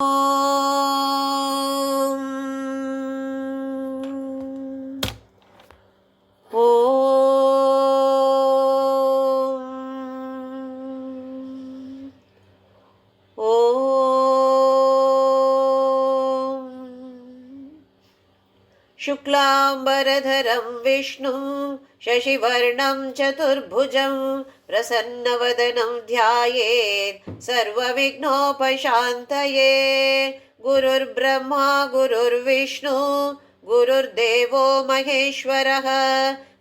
ఓం శుక్లాంబరధరం విష్ణుం శశివర్ణం చతుర్భుజం ప్రసన్నవదనం ధ్యాయేత్ సర్వవిఘ్నోపశాంతయే. గురుర్బ్రహ్మా గురుర్విష్ణు గురుర్దేవో మహేశ్వరః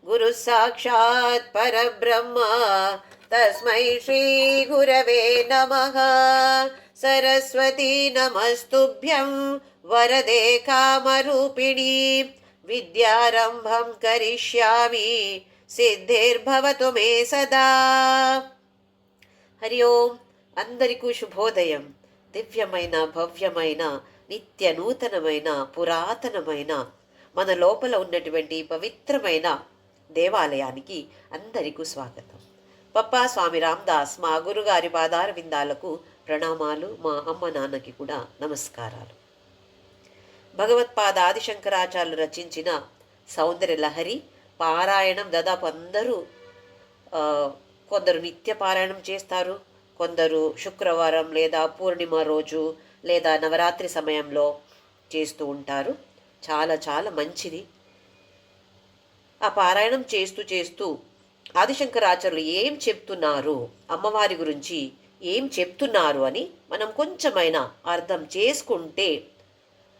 గురుః సాక్షాత్ పరబ్రహ్మ తస్మై శ్రీ గురవే నమః. సరస్వతీ నమస్తుభ్యం వరదే కామరూపిణి విద్యారంభం కరిష్యామి సిద్ధిర్భవతు మే సదా. హరి ఓం. అందరికీ శుభోదయం. దివ్యమైన భవ్యమైన నిత్య నూతనమైన పురాతనమైన మన లోపల ఉన్నటువంటి పవిత్రమైన దేవాలయానికి అందరికీ స్వాగతం. పప్పా స్వామి రామ్దాస్ మా గురుగారి పాదార విందాలకు ప్రణామాలు. మా అమ్మ నాన్నకి కూడా నమస్కారాలు. భగవత్పాద ఆదిశంకరాచార్యులు రచించిన సౌందర్య లహరి పారాయణం దాదాపు అందరూ కొందరు నిత్య పారాయణం చేస్తారు, కొందరు శుక్రవారం లేదా పూర్ణిమ రోజు లేదా నవరాత్రి సమయంలో చేస్తూ ఉంటారు. చాలా చాలా మంచిది. ఆ పారాయణం చేస్తూ చేస్తూ ఆదిశంకరాచార్యులు ఏం చెప్తున్నారు, అమ్మవారి గురించి ఏం చెప్తున్నారు అని మనం కొంచెమైనా అర్థం చేసుకుంటే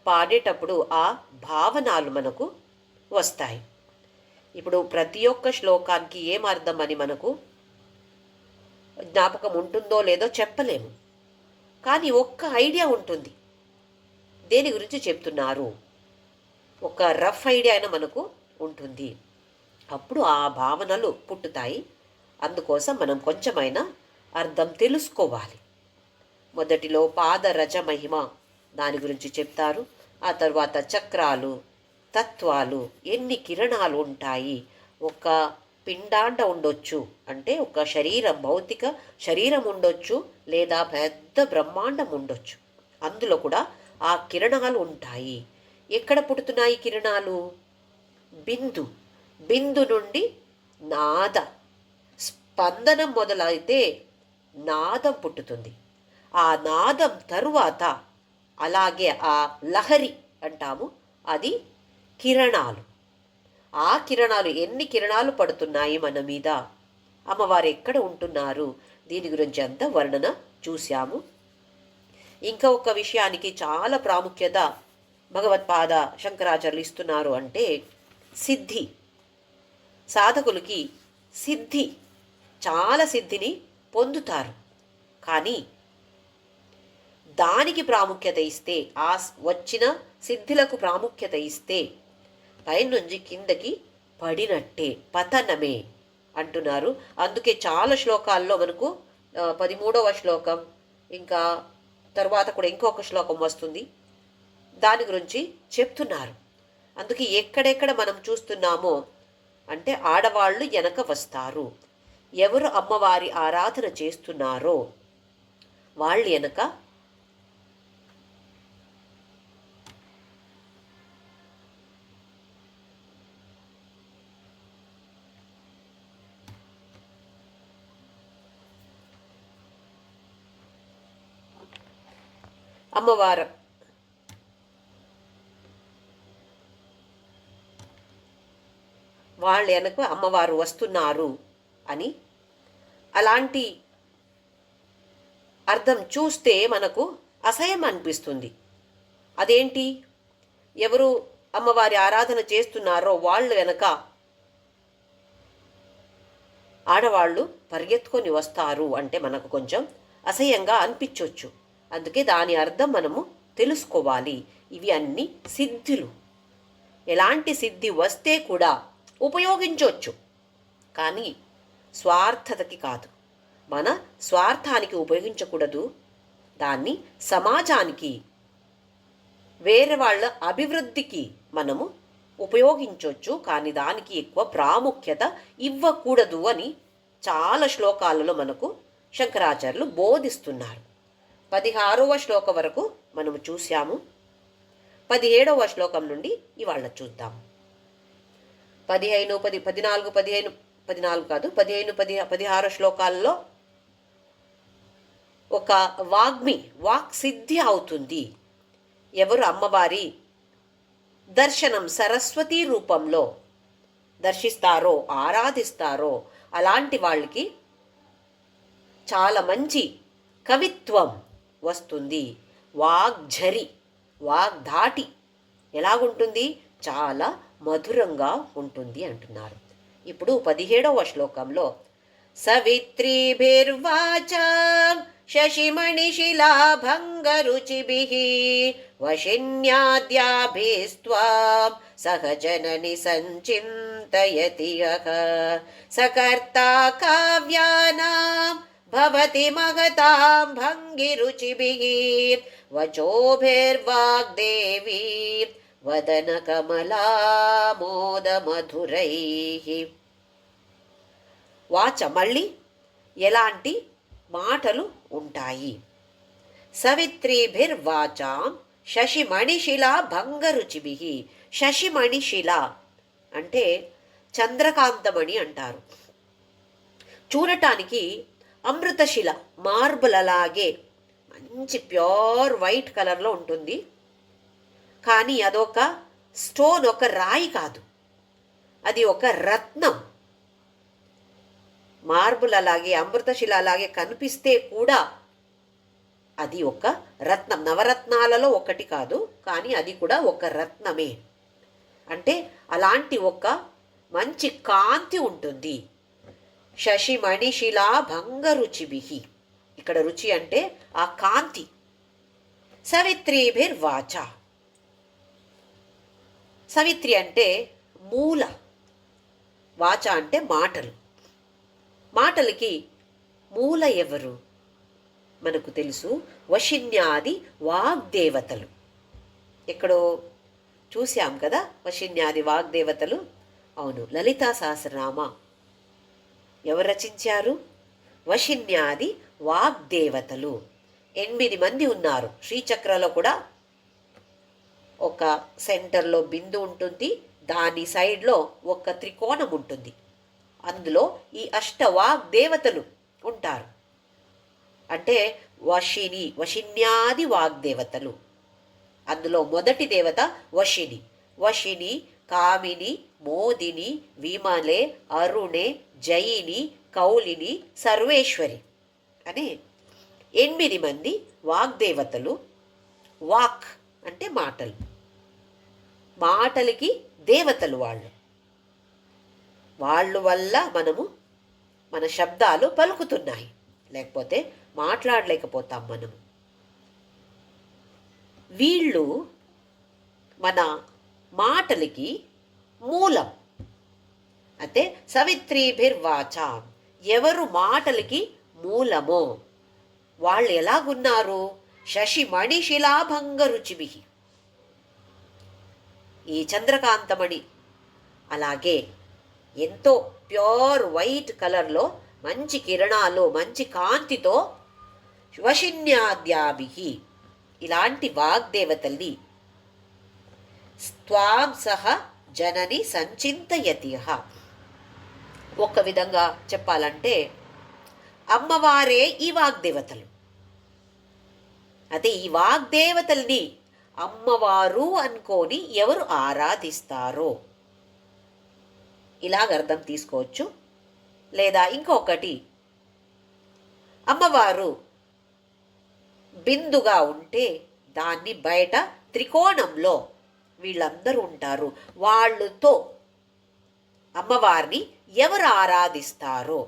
పాడేటప్పుడు ఆ భావనాలు మనకు వస్తాయి. ఇప్పుడు ప్రతి ఒక్క శ్లోకానికి ఏం అర్థం అని మనకు జ్ఞాపకం ఉంటుందో లేదో చెప్పలేము, కానీ ఒక్క ఐడియా ఉంటుంది దేని గురించి చెప్తున్నారు, ఒక రఫ్ ఐడియా అయినా మనకు ఉంటుంది. అప్పుడు ఆ భావనలు పుట్టుతాయి. అందుకోసం మనం కొంచెమైనా అర్థం తెలుసుకోవాలి. మొదటిలో పాదరజ మహిమ దాని గురించి చెప్తారు. ఆ తర్వాత చక్రాలు, తత్వాలు, ఎన్ని కిరణాలు ఉంటాయి, ఒక పిండాండ ఉండొచ్చు అంటే ఒక శరీరం, భౌతిక శరీరం ఉండొచ్చు, లేదా పెద్ద బ్రహ్మాండం ఉండొచ్చు. అందులో కూడా ఆ కిరణాలు ఉంటాయి. ఎక్కడ పుడుతున్నాయి కిరణాలు? బిందు నుండి నాద స్పందనం మొదలైతే నాదం పుట్టుతుంది. ఆ నాదం తరువాత అలాగే ఆ లహరి అంటాము, అది కిరణాలు. ఆ కిరణాలు, ఎన్ని కిరణాలు పడుతున్నాయి మన మీద, అమ్మవారు ఎక్కడ ఉంటున్నారు, దీని గురించి అంతా వర్ణన చూశాము. ఇంకా ఒక విషయానికి చాలా ప్రాముఖ్యత భగవత్పాద శంకరాచార్యులు ఇస్తున్నారు. అంటే సిద్ధి. సాధకులకి సిద్ధి, చాలా సిద్ధిని పొందుతారు. కానీ దానికి ప్రాముఖ్యత ఇస్తే, ఆ వచ్చిన సిద్ధిలకు ప్రాముఖ్యత ఇస్తే పైనుంచి కిందకి పడినట్టే, పతనమే అంటున్నారు. అందుకే చాలా శ్లోకాల్లో మనకు 13వ శ్లోకం, ఇంకా తర్వాత కూడా ఇంకొక శ్లోకం వస్తుంది, దాని గురించి చెప్తున్నారు. అందుకే ఎక్కడెక్కడ మనం చూస్తున్నామో అంటే ఆడవాళ్ళు వెనక వస్తారు. ఎవరు అమ్మవారి ఆరాధన చేస్తున్నారో వాళ్ళు వెనక అమ్మవారు వాళ్ళ వెనక అమ్మవారు వస్తున్నారు అని అలాంటి అర్థం చూస్తే మనకు అసహ్యం అనిపిస్తుంది. అదేంటి, ఎవరు అమ్మవారి ఆరాధన చేస్తున్నారో వాళ్ళు వెనక ఆడవాళ్ళు పరిగెత్తుకొని వస్తారు అంటే మనకు కొంచెం అసహ్యంగా అనిపించవచ్చు. అందుకే దాని అర్థం మనము తెలుసుకోవాలి. ఇవి అన్ని సిద్ధులు. ఎలాంటి సిద్ధి వస్తే కూడా ఉపయోగించవచ్చు, కానీ స్వార్థతకి కాదు, మన స్వార్థానికి ఉపయోగించకూడదు. దాన్ని సమాజానికి, వేరే వాళ్ళ అభివృద్ధికి మనము ఉపయోగించవచ్చు, కానీ దానికి ఎక్కువ ప్రాముఖ్యత ఇవ్వకూడదు అని చాలా శ్లోకాలలో మనకు శంకరాచార్యులు బోధిస్తున్నారు. 16వ శ్లోకం వరకు మనము చూసాము. 17వ శ్లోకం నుండి ఇవాళ చూద్దాం. 15, 10, 14, 15, 14 కాదు 15, 16 శ్లోకాల్లో ఒక వాక్ సిద్ధి అవుతుంది. ఎవరు అమ్మవారి దర్శనం సరస్వతి రూపంలో దర్శిస్తారో, ఆరాధిస్తారో అలాంటి వాళ్ళకి చాలా మంచి కవిత్వం వస్తుంది. వాగ్ఝరి, వాగ్ధాటి ఎలాగుంటుంది? చాలా మధురంగా ఉంటుంది అంటున్నారు. ఇప్పుడు 17వ శ్లోకంలో సవిత్రీభిర్వాచాం శశిమణిశిలాభంగరుచిభిః వశిన్యాద్యాభిస్త్వాం సహజనని సంచింతయతి యః సకర్తా కావ్యానాం భవతి మహతాం భంగిరుచిభిః వచోభిర్వాగ్దేవీ వదన కమలామోదమధురైః. వాచ మళ్ళీ ఎలాంటి మాటలు ఉంటాయి? సవిత్రీభిర్వాచాం శశిమణిశిలా భంగరుచిభిః. శశిమణిశిల అంటే చంద్రకాంతమణి అంటారు. చూడటానికి అమృతశిల, మార్బుల్ అలాగే మంచి ప్యూర్ వైట్ కలర్లో ఉంటుంది. కానీ అదొక స్టోన్, ఒక రాయి కాదు, అది ఒక రత్నం. మార్బుల్ అలాగే అమృతశిల అలాగే కనిపిస్తే కూడా అది ఒక రత్నం. నవరత్నాలలో ఒకటి కాదు, కానీ అది కూడా ఒక రత్నమే. అంటే అలాంటి ఒక మంచి కాంతి ఉంటుంది. శశిమణిశిలా భంగరుచిభిః. ఇక్కడ రుచి అంటే ఆ కాంతి. సవిత్రీభిర్వాచ, సవిత్రి అంటే మూల, వాచ అంటే మాటలు. మాటలకి మూల ఎవరు? మనకు తెలుసు, వశిన్యాది వాగ్దేవతలు. ఎక్కడో చూశాం కదా వశిన్యాది వాగ్దేవతలు. అవును, లలితా సహస్రనామ ఎవరు రచించారు? వశిన్యాది వాగ్దేవతలు 8 మంది ఉన్నారు. శ్రీచక్రలో కూడా ఒక సెంటర్లో బిందు ఉంటుంది, దాని సైడ్లో ఒక త్రికోణం ఉంటుంది. అందులో ఈ అష్టవాగ్దేవతలు ఉంటారు. అంటే వశిన్యాది వాగ్దేవతలు. అందులో మొదటి దేవత వశిని. వశిని, కామిని, మోదిని, విమలే, అరుణే, జయిని, కౌలిని, సర్వేశ్వరి అనే 8 మంది వాగ్దేవతలు. వాక్ అంటే మాటలు, మాటలకి దేవతలు వాళ్ళు. వాళ్ళు వల్ల మనము మన శబ్దాలు పలుకుతున్నాయి, లేకపోతే మాట్లాడలేకపోతాం మనము. వీళ్ళు మన మాటలకి మూలం. అంటే సవిత్రీభిర్వాచాం, ఎవరు మాటలకి మూలమో వాళ్ళు ఎలాగున్నారు? శశిమణిశిలాభంగరుచిభిః. ఈ చంద్రకాంతమణి అలాగే ఎంతో ప్యూర్ వైట్ కలర్లో మంచి కిరణాలు, మంచి కాంతితో వశిన్యాద్యాభిః ఇలాంటి వాగ్దేవతల్ని త్వాం సహ జనని సంచింతయతి. ఒక విధంగా చెప్పాలంటే అమ్మవారే ఈ వాగ్దేవతలు. అదే ఈ వాగ్దేవతల్ని అమ్మవారు అనుకొని ఎవరు ఆరాధిస్తారో ఇలాగ అర్థం తీసుకోవచ్చు. లేదా ఇంకొకటి, అమ్మవారు బిందుగా ఉంటే దాన్ని బయట త్రికోణంలో వీళ్ళందరూ ఉంటారు. వాళ్ళతో అమ్మవారిని ఎవరు ఆరాధిస్తారో,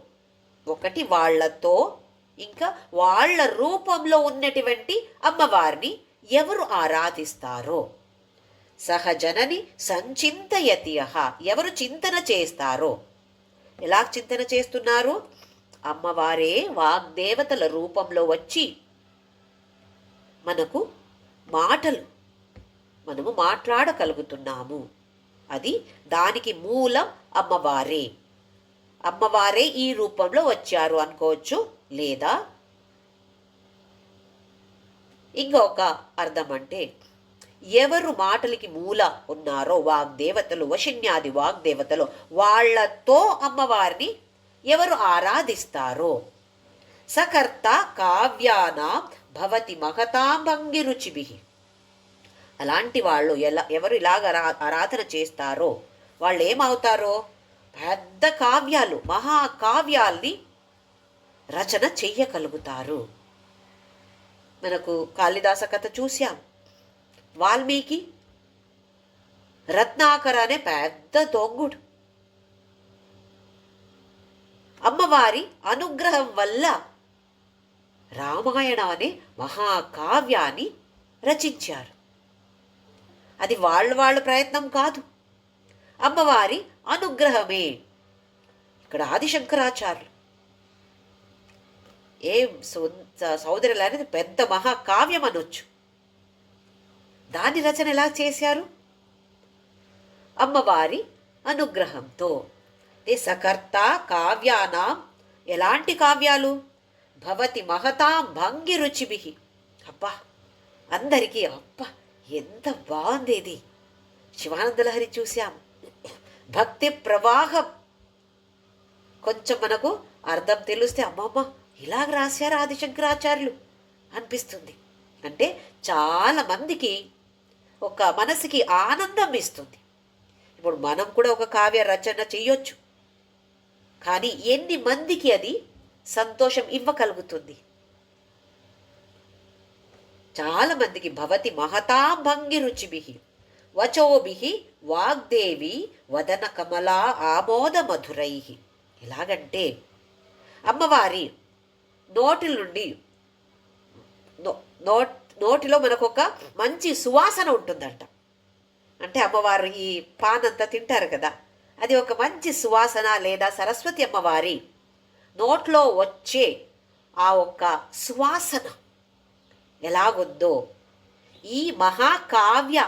ఒకటి వాళ్ళతో, ఇంకా వాళ్ళ రూపంలో ఉన్నటువంటి అమ్మవారిని ఎవరు ఆరాధిస్తారో, సహజనని సంచింతయతి, ఎవరు చింతన చేస్తారో. ఎలా చింతన చేస్తున్నారు? అమ్మవారే వాగ్దేవతల రూపంలో వచ్చి మనకు మనము మాట్లాడగలుగుతున్నాము. అది దానికి మూలం అమ్మవారే. అమ్మవారే ఈ రూపంలో వచ్చారు అనుకోవచ్చు. లేదా ఇంకొక అర్థం అంటే ఎవరు మాటలకి మూల ఉన్నారో వాగ్దేవతలు, వశిన్యాది వాగ్దేవతలు, వాళ్లతో అమ్మవారిని ఎవరు ఆరాధిస్తారో సకర్త కావ్యానాం భవతి మహతాం భంగిరుచిభి. అలాంటి వాళ్ళు ఎవరు ఇలాగ ఆరాధన చేస్తారో వాళ్ళు ఏమవుతారో పెద్ద కావ్యాలు, మహాకావ్యాల్ని రచన చెయ్యగలుగుతారు. మనకు కాళిదాస కథ చూశాం. వాల్మీకి రత్నాకర అనే పెద్ద దొంగుడు. అమ్మవారి అనుగ్రహం వల్ల రామాయణం అనే మహాకావ్యాన్ని రచించారు. అది వాళ్ళ ప్రయత్నం కాదు, అమ్మవారి అనుగ్రహమే. ఇక్కడ ఆదిశంకరాచార్యులు సౌదరులు అనేది పెద్ద మహాకావ్యం అనొచ్చు. దాని రచన ఎలా చేశారు? అమ్మవారి అనుగ్రహంతో. సకర్త కావ్యానాం, ఎలాంటి కావ్యాలు? భవతి మహతాం భంగిరుచిభి. అబ్బా, అందరికీ అబ్బా ఎంత బాగుంది ఇది. శివానందలహరి చూశాం, భక్తి ప్రవాహం. కొంచెం మనకు అర్థం తెలిస్తే అమ్మమ్మ ఇలాగ రాశారు ఆదిశంకరాచార్యులు అనిపిస్తుంది. అంటే చాలా మందికి ఒక మనసుకి ఆనందం ఇస్తుంది. ఇప్పుడు మనం కూడా ఒక కావ్య రచన చెయ్యొచ్చు, కానీ ఎన్ని మందికి అది సంతోషం ఇవ్వగలుగుతుంది? చాలా మందికి. భవతి మహతాం భంగిరుచిభి వచోభి వాగ్దేవి వదన కమలా ఆమోద మధురై. ఎలాగంటే అమ్మవారి నోటి నుండి నోటిలో మనకు ఒక మంచి సువాసన ఉంటుందంట. అంటే అమ్మవారు ఈ పానంతా తింటారు కదా, అది ఒక మంచి సువాసన. లేదా సరస్వతి అమ్మవారి నోట్లో వచ్చే ఆ ఒక్క సువాసన ఎలాగుందో ఈ మహాకావ్య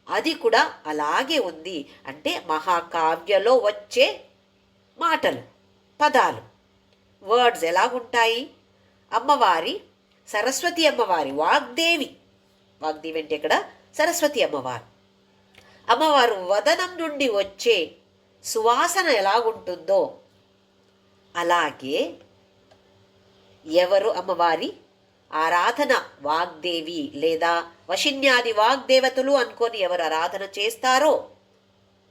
అది కూడా అలాగే ఉంది. అంటే మహాకావ్యలో వచ్చే మాటలు, పదాలు, వర్డ్స్ ఎలాగుంటాయి? అమ్మవారి, సరస్వతి అమ్మవారి, వాగ్దేవి అంటే ఇక్కడ సరస్వతి అమ్మవారు. అమ్మవారు వదనం నుండి వచ్చే సువాసన ఎలాగుంటుందో అలాగే ఎవరు అమ్మవారి ఆరాధన, వాగ్దేవి లేదా వశిన్యాది వాగ్దేవతలు అనుకొని ఎవరు ఆరాధన చేస్తారో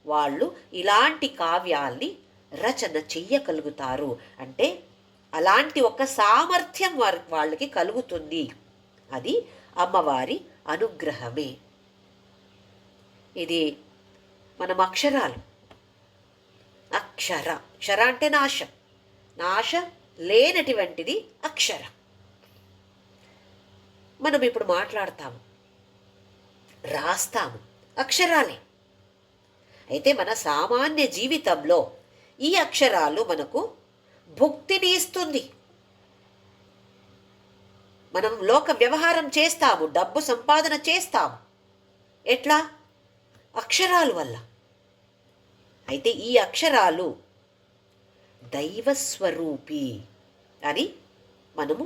వాళ్ళు ఇలాంటి కావ్యాల్ని రచన చెయ్యగలుగుతారు. అంటే అలాంటి ఒక సామర్థ్యం వాళ్ళకి కలుగుతుంది. అది అమ్మవారి అనుగ్రహమే. ఇది మనం అక్షరాలు. అక్షర అంటే నాశ లేనటువంటిది అక్షర. మనం ఇప్పుడు మాట్లాడతాము, రాస్తాము, అక్షరాలే. అయితే మన సామాన్య జీవితంలో ఈ అక్షరాలు మనకు భుక్తిని ఇస్తుంది. మనం లోక వ్యవహారం చేస్తాము, డబ్బు సంపాదన చేస్తాము. ఎట్లా? అక్షరాల వల్ల. అయితే ఈ అక్షరాలు దైవస్వరూపి అని మనము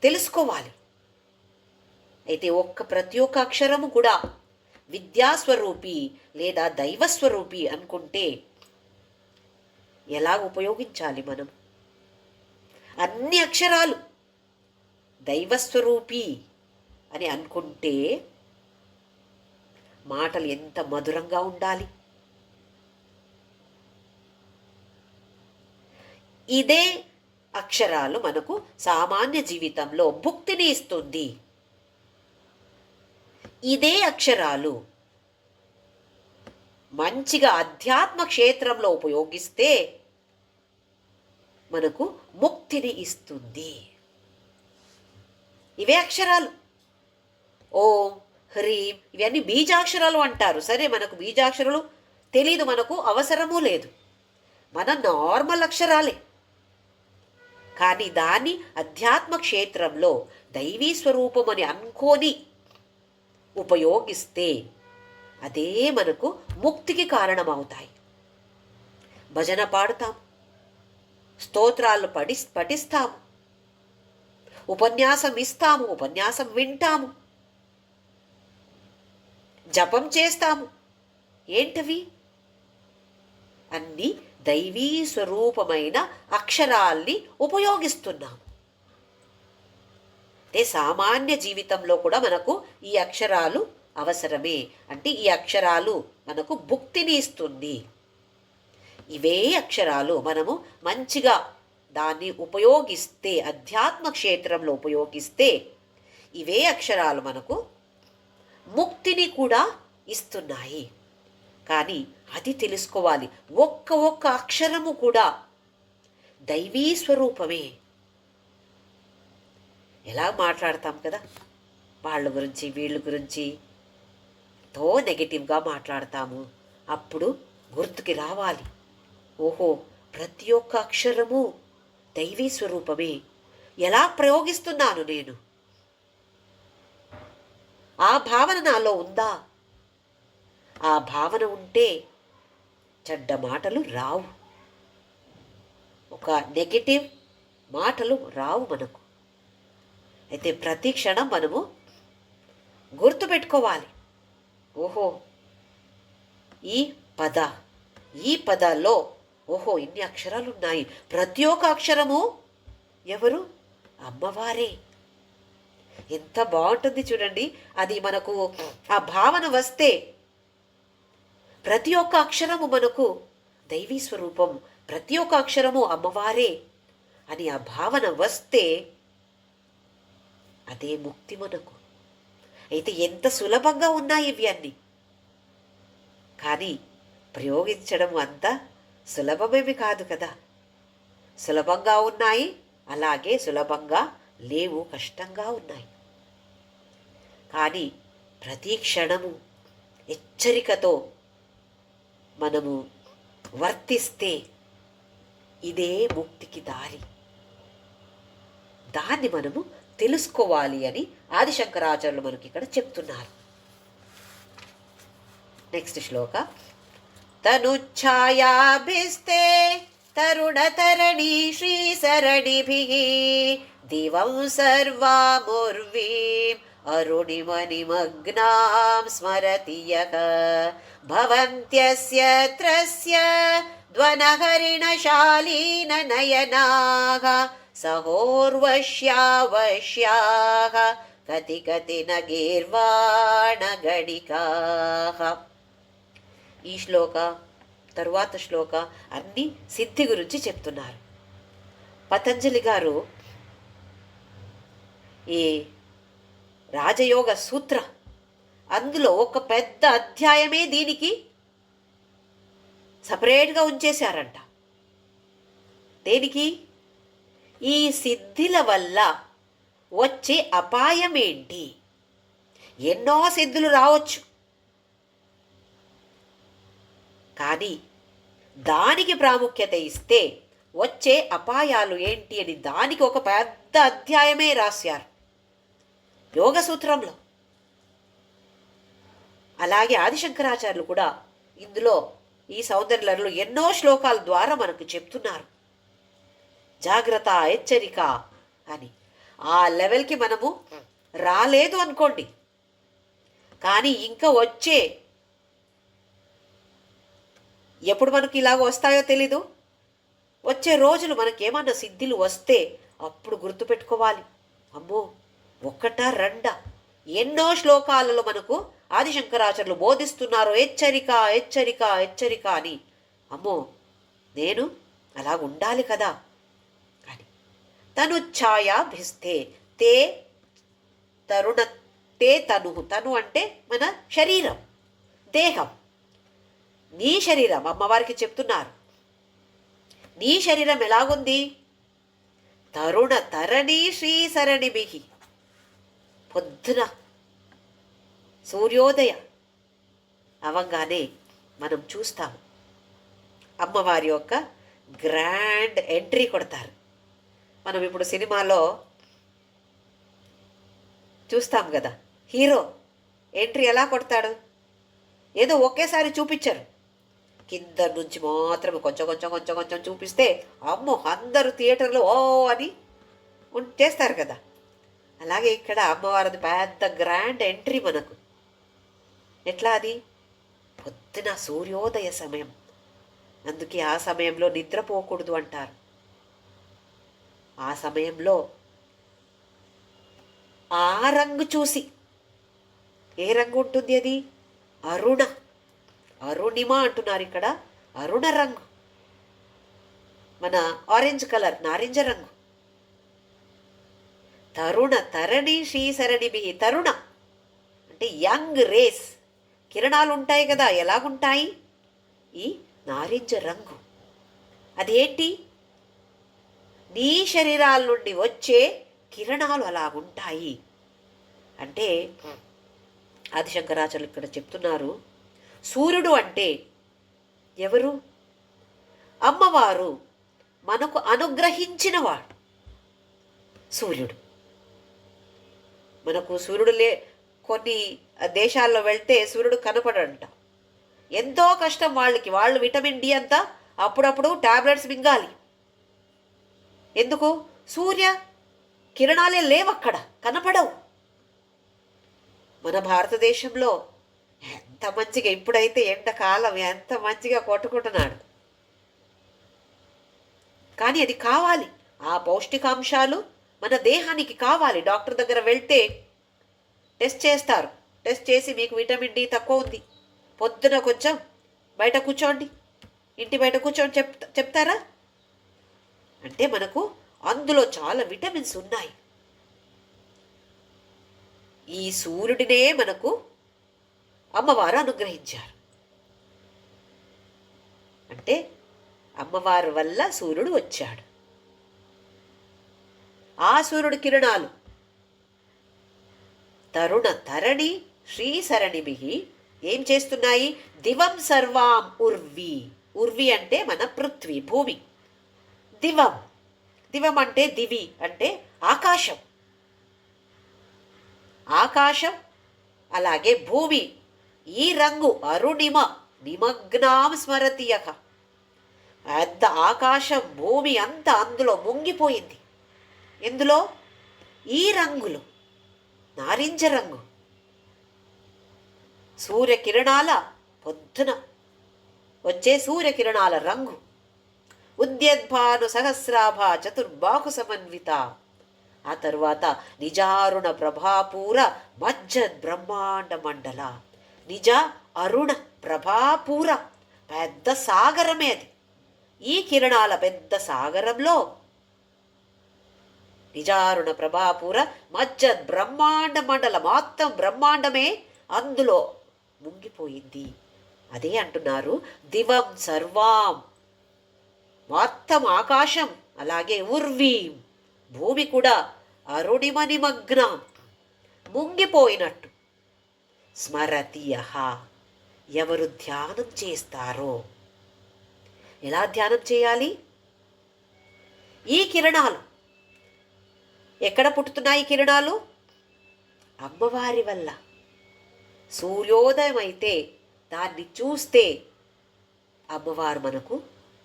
తెలుసుకోవాలి. అయితే ప్రతి ఒక్క అక్షరము కూడా విద్యాస్వరూపి లేదా దైవస్వరూపి అనుకుంటే ఎలా ఉపయోగించాలి మనం? అన్ని అక్షరాలు దైవస్వరూపి అని అనుకుంటే మాటలు ఎంత మధురంగా ఉండాలి. ఇదే అక్షరాలు మనకు సామాన్య జీవితంలో భుక్తిని ఇస్తుంది. ఇదే అక్షరాలు మంచిగా అధ్యాత్మ క్షేత్రంలో ఉపయోగిస్తే మనకు ముక్తిని ఇస్తుంది. ఇవే అక్షరాలు. ఓం, హ్రీం ఇవన్నీ బీజాక్షరాలు అంటారు. సరే, మనకు బీజాక్షరాలు తెలీదు, మనకు అవసరమూ లేదు. మన నార్మల్ అక్షరాలే. కానీ దాన్ని అధ్యాత్మ క్షేత్రంలో దైవీ స్వరూపం అని అనుకొని ఉపయోగిస్తే అదే మనకు ముక్తికి కారణమవుతాయి. భజన పాడుతాము, స్తోత్రాలు పఠిస్తాము, ఉపన్యాసం ఇస్తాము, ఉపన్యాసం వింటాము, జపం చేస్తాము. ఏంటవి? అన్నీ దైవీ స్వరూపమైన అక్షరాల్ని ఉపయోగిస్తున్నాము. అంటే సామాన్య జీవితంలో కూడా మనకు ఈ అక్షరాలు అవసరమే. అంటే ఈ అక్షరాలు మనకు భుక్తిని ఇస్తుంది. ఇవే అక్షరాలు మనము మంచిగా దాన్ని ఉపయోగిస్తే, అధ్యాత్మ క్షేత్రంలో ఉపయోగిస్తే ఇవే అక్షరాలు మనకు ముక్తిని కూడా ఇస్తున్నాయి. కానీ అది తెలుసుకోవాలి. ఒక్క అక్షరము కూడా దైవీ స్వరూపమే. ఎలా మాట్లాడతాం కదా, వాళ్ళ గురించి వీళ్ళ గురించి ఎంతో నెగిటివ్గా మాట్లాడతాము. అప్పుడు గుర్తుకి రావాలి, ఓహో ప్రతి ఒక్క అక్షరము దైవీ స్వరూపమే. ఎలా ప్రయోగిస్తున్నాను నేను? ఆ భావన నాలో ఉందా? ఆ భావన ఉంటే చెడ్డ మాటలు రావు, ఒక నెగటివ్ మాటలు రావు మనకు. అయితే ప్రతి క్షణం మనము గుర్తుపెట్టుకోవాలి, ఓహో ఈ పదాల్లో ఓహో ఇన్ని అక్షరాలు ఉన్నాయి. ప్రతి ఒక్క అక్షరము ఎవరు? అమ్మవారే. ఎంత బాగుంటుంది చూడండి. అది మనకు ఆ భావన వస్తే ప్రతి ఒక్క అక్షరము మనకు దైవీ స్వరూపం, ప్రతి ఒక్క అక్షరము అమ్మవారే అని ఆ భావన వస్తే అదే ముక్తి మనకు. అయితే ఎంత సులభంగా ఉన్నాయి ఇవి అన్నీ. కానీ ప్రయోగించడం అంత సులభమేమి కాదు కదా. సులభంగా ఉన్నాయి, అలాగే సులభంగా లేవు, కష్టంగా ఉన్నాయి. కానీ ప్రతి క్షణము హెచ్చరికతో మనము వర్తిస్తే ఇదే ముక్తికి దారి. దాన్ని మనము తెలుసుకోవాలి అని ఆదిశంకరాచార్యులు మనకి ఇక్కడ చెప్తున్నారు. నెక్స్ట్ శ్లోక. తనుఛాయాభిస్తే తరుణతరణి శ్రీసరణిభిః దివం సర్వాముర్వీం అరుణిమనిమగ్నాం స్మరతి యః భవంత్యస్య త్రస్య ధ్వనహరిణశాలీన నయనాః సహోర్వశ్యావశ్యాః కతి కతి నగీర్వాణగణికాః. ఈ శ్లోక తరువాత శ్లోక అన్ని సిద్ధి గురించి చెప్తున్నారు. పతంజలి గారు ఈ రాజయోగ సూత్ర అందులో ఒక పెద్ద అధ్యాయమే దీనికి సపరేట్గా ఉంచేశారంట. దేనికి? ఈ సిద్ధిల వల్ల వచ్చే అపాయం ఏంటి? ఎన్నో సిద్ధులు రావచ్చు, కానీ దానికి ప్రాముఖ్యత ఇస్తే వచ్చే అపాయాలు ఏంటి అని దానికి ఒక పెద్ద అధ్యాయమే రాశారు యోగ సూత్రంలో. అలాగే ఆదిశంకరాచార్యులు కూడా ఇందులో ఈ సౌందర్యలహరిలో ఎన్నో శ్లోకాల ద్వారా మనకు చెప్తున్నారు జాగ్రత్త, హెచ్చరిక అని. ఆ లెవెల్కి మనము రాలేదు అనుకోండి, కానీ ఇంకా వచ్చే ఎప్పుడు మనకి ఇలాగ వస్తాయో తెలీదు. వచ్చే రోజులు మనకేమన్నా సిద్ధిలు వస్తే అప్పుడు గుర్తుపెట్టుకోవాలి, అమ్మో ఒక్కటా రెండా ఎన్నో శ్లోకాలలో మనకు ఆదిశంకరాచార్యులు బోధిస్తున్నారు హెచ్చరిక హెచ్చరిక హెచ్చరిక అని. అమ్మో నేను అలాగ ఉండాలి కదా అని. తను ఛాయాభిస్తే తే తరుణ తే తను, తను అంటే మన శరీరం, దేహం. నీ శరీరం అమ్మవారికి చెప్తున్నారు, నీ శరీరం ఎలాగుంది? తరుణ తరణి శ్రీసరణిభిః. పొద్దున సూర్యోదయ అవంగానే మనం చూస్తాము అమ్మవారి యొక్క గ్రాండ్ ఎంట్రీ కొడతారు. మనం ఇప్పుడు సినిమాలో చూస్తాం కదా, హీరో ఎంట్రీ ఎలా కొడతాడు? ఏదో ఒకేసారి చూపించరు, కింద నుంచి మాత్రమే కొంచెం కొంచెం కొంచెం కొంచెం చూపిస్తే అమ్మో అందరూ థియేటర్లో ఓ అని చేస్తారు కదా. అలాగే ఇక్కడ అమ్మవారిది పెద్ద గ్రాండ్ ఎంట్రీ మనకు. ఎట్లా అది? పొద్దున సూర్యోదయ సమయం, అందుకే ఆ సమయంలో నిద్రపోకూడదు అంటారు. ఆ సమయంలో ఆ రంగు చూసి, ఏ రంగు ఉంటుంది అది? అరుణ, అరుణిమ అంటున్నారు ఇక్కడ. అరుణ రంగు, మన ఆరెంజ్ కలర్, నారింజ రంగు. తరుణ తరణి శ్రీసరణిభి. తరుణ అంటే యంగ్ రేస్, కిరణాలు ఉంటాయి కదా, ఎలాగుంటాయి? ఈ నారింజ రంగు. అదేంటి? నీ శరీరాల నుండి వచ్చే కిరణాలు అలాగుంటాయి అంటే ఆదిశంకరాచార్యులు ఇక్కడ చెప్తున్నారు, సూర్యుడు అంటే ఎవరు? అమ్మవారు మనకు అనుగ్రహించినవాడు సూర్యుడు. మనకు సూర్యుడు కొన్ని దేశాల్లో వెళ్తే సూర్యుడు కనపడంట. ఎంతో కష్టం వాళ్ళకి, వాళ్ళు విటమిన్ డి అంతా అప్పుడప్పుడు టాబ్లెట్స్ మింగాలి. ఎందుకు? సూర్య కిరణాలే లేవక్కడ, కనపడవు. మన భారతదేశంలో ఎంత మంచిగా, ఇప్పుడైతే ఎండాకాలం ఎంత మంచిగా కొట్టుకుంటున్నాడు. కానీ అది కావాలి, ఆ పౌష్టికాంశాలు మన దేహానికి కావాలి. డాక్టర్ దగ్గర వెళ్తే టెస్ట్ చేస్తారు. టెస్ట్ చేసి మీకు విటమిన్ డి తక్కువ ఉంది, పొద్దున కొంచెం బయట కూర్చోండి, ఇంటి బయట కూర్చోండి చెప్తారా? అంటే మనకు అందులో చాలా విటమిన్స్ ఉన్నాయి. ఈ సూర్యుడినే మనకు అమ్మవారు అనుగ్రహించారు. అంటే అమ్మవారి వల్ల సూర్యుడు వచ్చాడు. ఆ సూర్యుడి కిరణాలు తరుణ తరణి శ్రీసరణిభి ఏం చేస్తున్నాయి? దివం సర్వాం ఉర్వి. ఉర్వి అంటే మన పృథ్వీ, భూమి. దివం, దివం అంటే దివి అంటే ఆకాశం. ఆకాశం అలాగే భూమి, ఈ రంగు అరుణిమ నిమగ్నాం స్మరతియక. పెద్ద ఆకాశం, భూమి అంతా అందులో ముంగిపోయింది. ఎందులో? ఈ రంగులు, నారింజ రంగు, సూర్యకిరణాల, పొద్దున వచ్చే సూర్యకిరణాల రంగు. ఉద్యద్భాను సహస్రాభ చతుర్బాహు సమన్విత. ఆ తరువాత నిజారుణ ప్రభాపూర మజ్జద్ బ్రహ్మాండ మండల. నిజ అరుణ ప్రభాపూర, పెద్ద సాగరమే అది. ఈ కిరణాల పెద్ద సాగరంలో నిజారుణ ప్రభాపూర మజ్జద్ బ్రహ్మాండ మండల, మొత్తం బ్రహ్మాండమే అందులో ముంగిపోయింది. అదే అంటున్నారు దివం సర్వాం, మొత్తం ఆకాశం, అలాగే ఉర్వీం భూమి కూడా అరుణిమ నిమగ్నం, ముంగిపోయినట్టు. స్మరతియః, ఎవరు ధ్యానం చేస్తారో. ఎలా ధ్యానం చేయాలి? ఈ కిరణాలు ఎక్కడ పుట్టుతున్నాయి? కిరణాలు అమ్మవారి వల్ల. సూర్యోదయం అయితే దాన్ని చూస్తే అమ్మవారు మనకు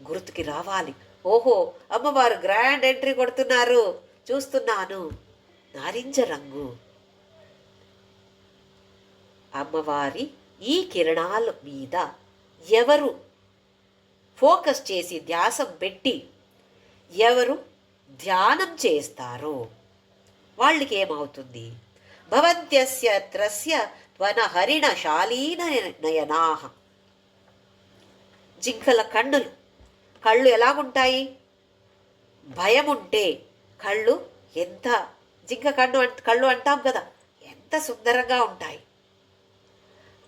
గుర్తుకి రావాలి. ఓహో, అమ్మవారు గ్రాండ్ ఎంట్రీ కొడుతున్నారు, చూస్తున్నాను. నారింజ రంగు. అమ్మవారి ఈ కిరణాల మీద ఎవరు ఫోకస్ చేసి ధ్యాసం పెట్టి ఎవరు ధ్యానం చేస్తారో వాళ్ళకి ఏమవుతుంది? భవంత్యస్య త్రస్య త్వన హరిణ శాలీన నయనాహ. జింకల కళ్ళు ఎలాగుంటాయి? భయం ఉంటే కళ్ళు ఎంత, జింక కళ్ళు అంటాం కదా, ఎంత సుందరంగా ఉంటాయి.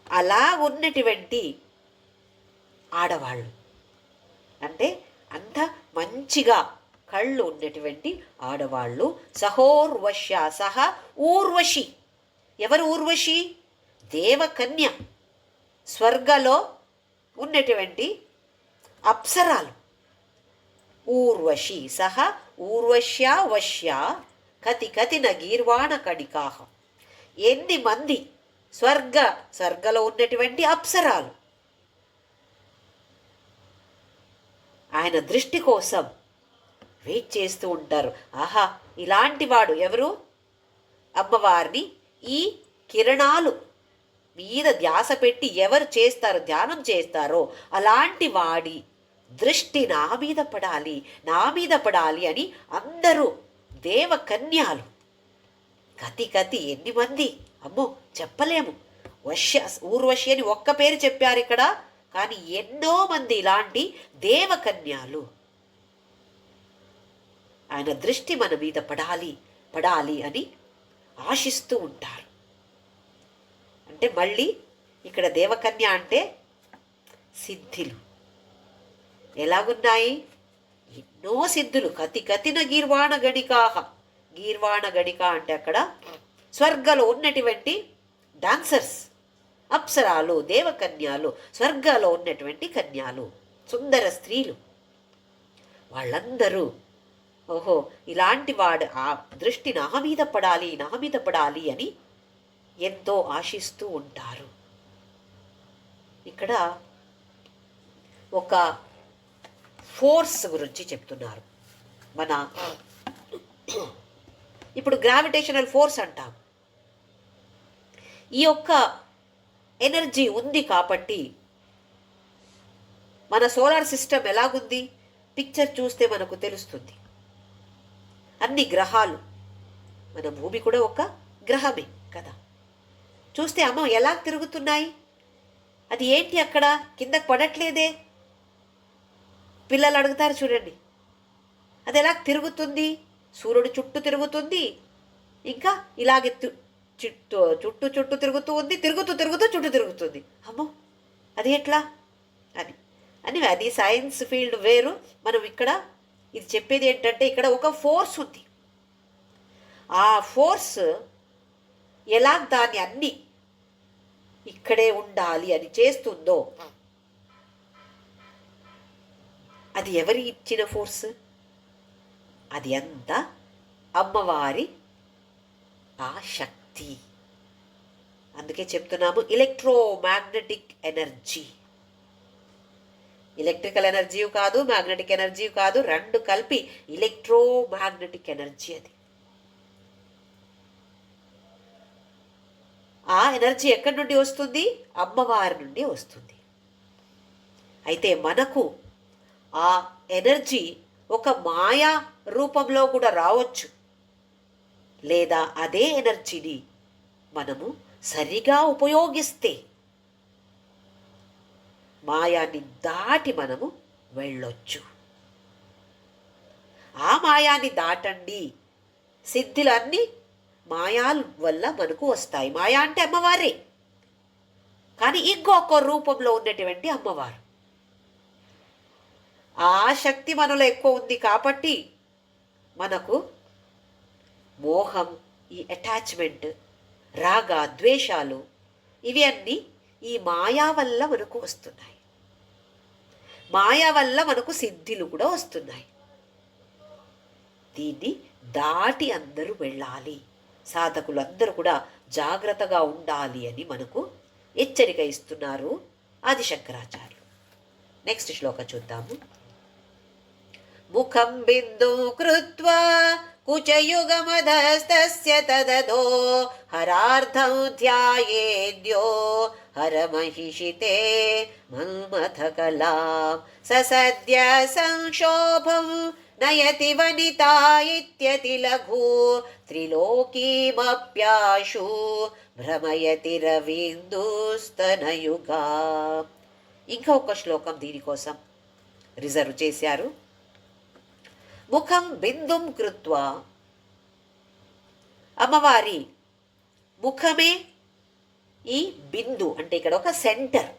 అలా ఉన్నటువంటి ఆడవాళ్ళు అంటే అంత మంచిగా కళ్ళు ఉన్నటువంటి ఆడవాళ్ళు. సహోర్వశ్య, సహ ఊర్వశి. ఎవరు ఊర్వశి? దేవకన్య, స్వర్గలో ఉన్నటువంటి అప్సరాలు. ఊర్వశి సహ ఊర్వశ్యా వశ్యా కతి కతిన గీర్వాణ కడికాహ. ఎన్ని మంది స్వర్గలో ఉన్నటువంటి అప్సరాలు ఆయన దృష్టి కోసం వెయిట్ చేస్తూ ఉంటారు. ఆహా, ఇలాంటి వాడు ఎవరు? అమ్మవారిని ఈ కిరణాలు మీద ధ్యాస పెట్టి ఎవరు చేస్తారో, ధ్యానం చేస్తారో అలాంటి వాడి దృష్టి నా మీద పడాలి, నా మీద పడాలి అని అందరూ దేవకన్యాలు కతి కతి ఎన్ని మంది, అమ్మో చెప్పలేము. ఊర్వశి అని ఒక్క పేరు చెప్పారు ఇక్కడ, కానీ ఎన్నో మంది ఇలాంటి దేవకన్యాలు ఆయన దృష్టి మన మీద పడాలి పడాలి అని ఆశిస్తూ ఉంటారు. అంటే మళ్ళీ ఇక్కడ దేవకన్య అంటే సిద్ధిలు ఎలాగున్నాయి? ఎన్నో సిద్ధులు. కతి కతిన గీర్వాణ గణికాహ. గీర్వాణ గణిక అంటే అక్కడ స్వర్గలో ఉన్నటువంటి డాన్సర్స్, అప్సరాలు, దేవకన్యాలు, స్వర్గంలో ఉన్నటువంటి కన్యాలు, సుందర స్త్రీలు, వాళ్ళందరూ ఓహో ఇలాంటి వాడు ఆ దృష్టి నా మీద పడాలి, నా మీద పడాలి అని ఎంతో ఆశిస్తూ ఉంటారు. ఇక్కడ ఒక ఫోర్స్ గురించి చెప్తున్నారు. మన ఇప్పుడు గ్రావిటేషనల్ ఫోర్స్ అంటాం. ఈ యొక్క ఎనర్జీ ఉంది కాబట్టి మన సోలార్ సిస్టమ్ ఎలాగుంది పిక్చర్ చూస్తే మనకు తెలుస్తుంది. అన్ని గ్రహాలు, మన భూమి కూడా ఒక గ్రహమే కదా. చూస్తే అమ్మ ఎలా తిరుగుతున్నాయి, అది ఏంటి అక్కడ కిందకు పడట్లేదే. పిల్లలు అడుగుతారు చూడండి, అది ఎలా తిరుగుతుంది? సూర్యుడు చుట్టూ తిరుగుతుంది, ఇంకా ఇలాగే చుట్టూ చుట్టూ చుట్టూ తిరుగుతూ ఉంది, తిరుగుతూ తిరుగుతూ చుట్టూ తిరుగుతుంది. అమ్మో అది ఎట్లా అని అని అది సైన్స్ ఫీల్డ్ వేరు. మనం ఇక్కడ ఇది చెప్పేది ఏంటంటే ఇక్కడ ఒక ఫోర్స్ ఉంది. ఆ ఫోర్స్ ఎలా దాన్ని అన్ని ఇక్కడే ఉండాలి అని చేస్తుందో అది ఎవరి ఇచ్చిన ఫోర్స్? అది అంతా అమ్మవారి ఆ శక్తి. అందుకే చెప్తున్నాము ఎలక్ట్రోమాగ్నెటిక్ ఎనర్జీ. ఎలక్ట్రికల్ ఎనర్జీ కాదు, మ్యాగ్నెటిక్ ఎనర్జీ కాదు, రెండు కలిపి ఎలక్ట్రోమాగ్నెటిక్ ఎనర్జీ. అది ఆ ఎనర్జీ ఎక్కడి నుండి వస్తుంది? అమ్మవారి నుండి వస్తుంది. అయితే మనకు ఆ ఎనర్జీ ఒక మాయా రూపంలో కూడా రావచ్చు, లేదా అదే ఎనర్జీని మనము సరిగా ఉపయోగిస్తే మాయాన్ని దాటి మనము వెళ్ళొచ్చు. ఆ మాయాన్ని దాటండి. సిద్ధులన్నీ మాయాల వల్ల మనకు వస్తాయి. మాయా అంటే అమ్మవారే, కానీ ఇంకొక రూపంలో ఉన్నటువంటి అమ్మవారు. ఆ శక్తి మనలో ఎక్కువ ఉంది కాబట్టి మనకు మోహం, ఈ అటాచ్మెంట్, రాగ, ద్వేషాలు ఇవి అన్నీ ఈ మాయా వల్ల మనకు వస్తున్నాయి. మాయా వల్ల మనకు సిద్ధిలు కూడా వస్తున్నాయి. దీన్ని దాటి అందరూ వెళ్ళాలి. సాధకులందరూ కూడా జాగ్రత్తగా ఉండాలి అని మనకు హెచ్చరిక ఇస్తున్నారు ఆదిశంకరాచార్యులు. నెక్స్ట్ శ్లోక చూద్దాము. ముఖం బిందు కృత్వా కుచయుగమధస్తస్య తదదో హరార్థం ధ్యాయేద్యో హరమహిషితే మన్మథ కలాం ససద్య సంక్షోభం నయతి వనితా ఇత్యతి లఘు త్రిలోకీమప్యాశు భ్రమయతి రవీందుస్తనయుగా. ఇంకా ఒక శ్లోకం దీనికోసం రిజర్వ్ చేశారు. ముఖం బిందుం కృత్వా, అమ్మవారి ముఖమే ఈ బిందు అంటే ఇక్కడ ఒక సెంటర్.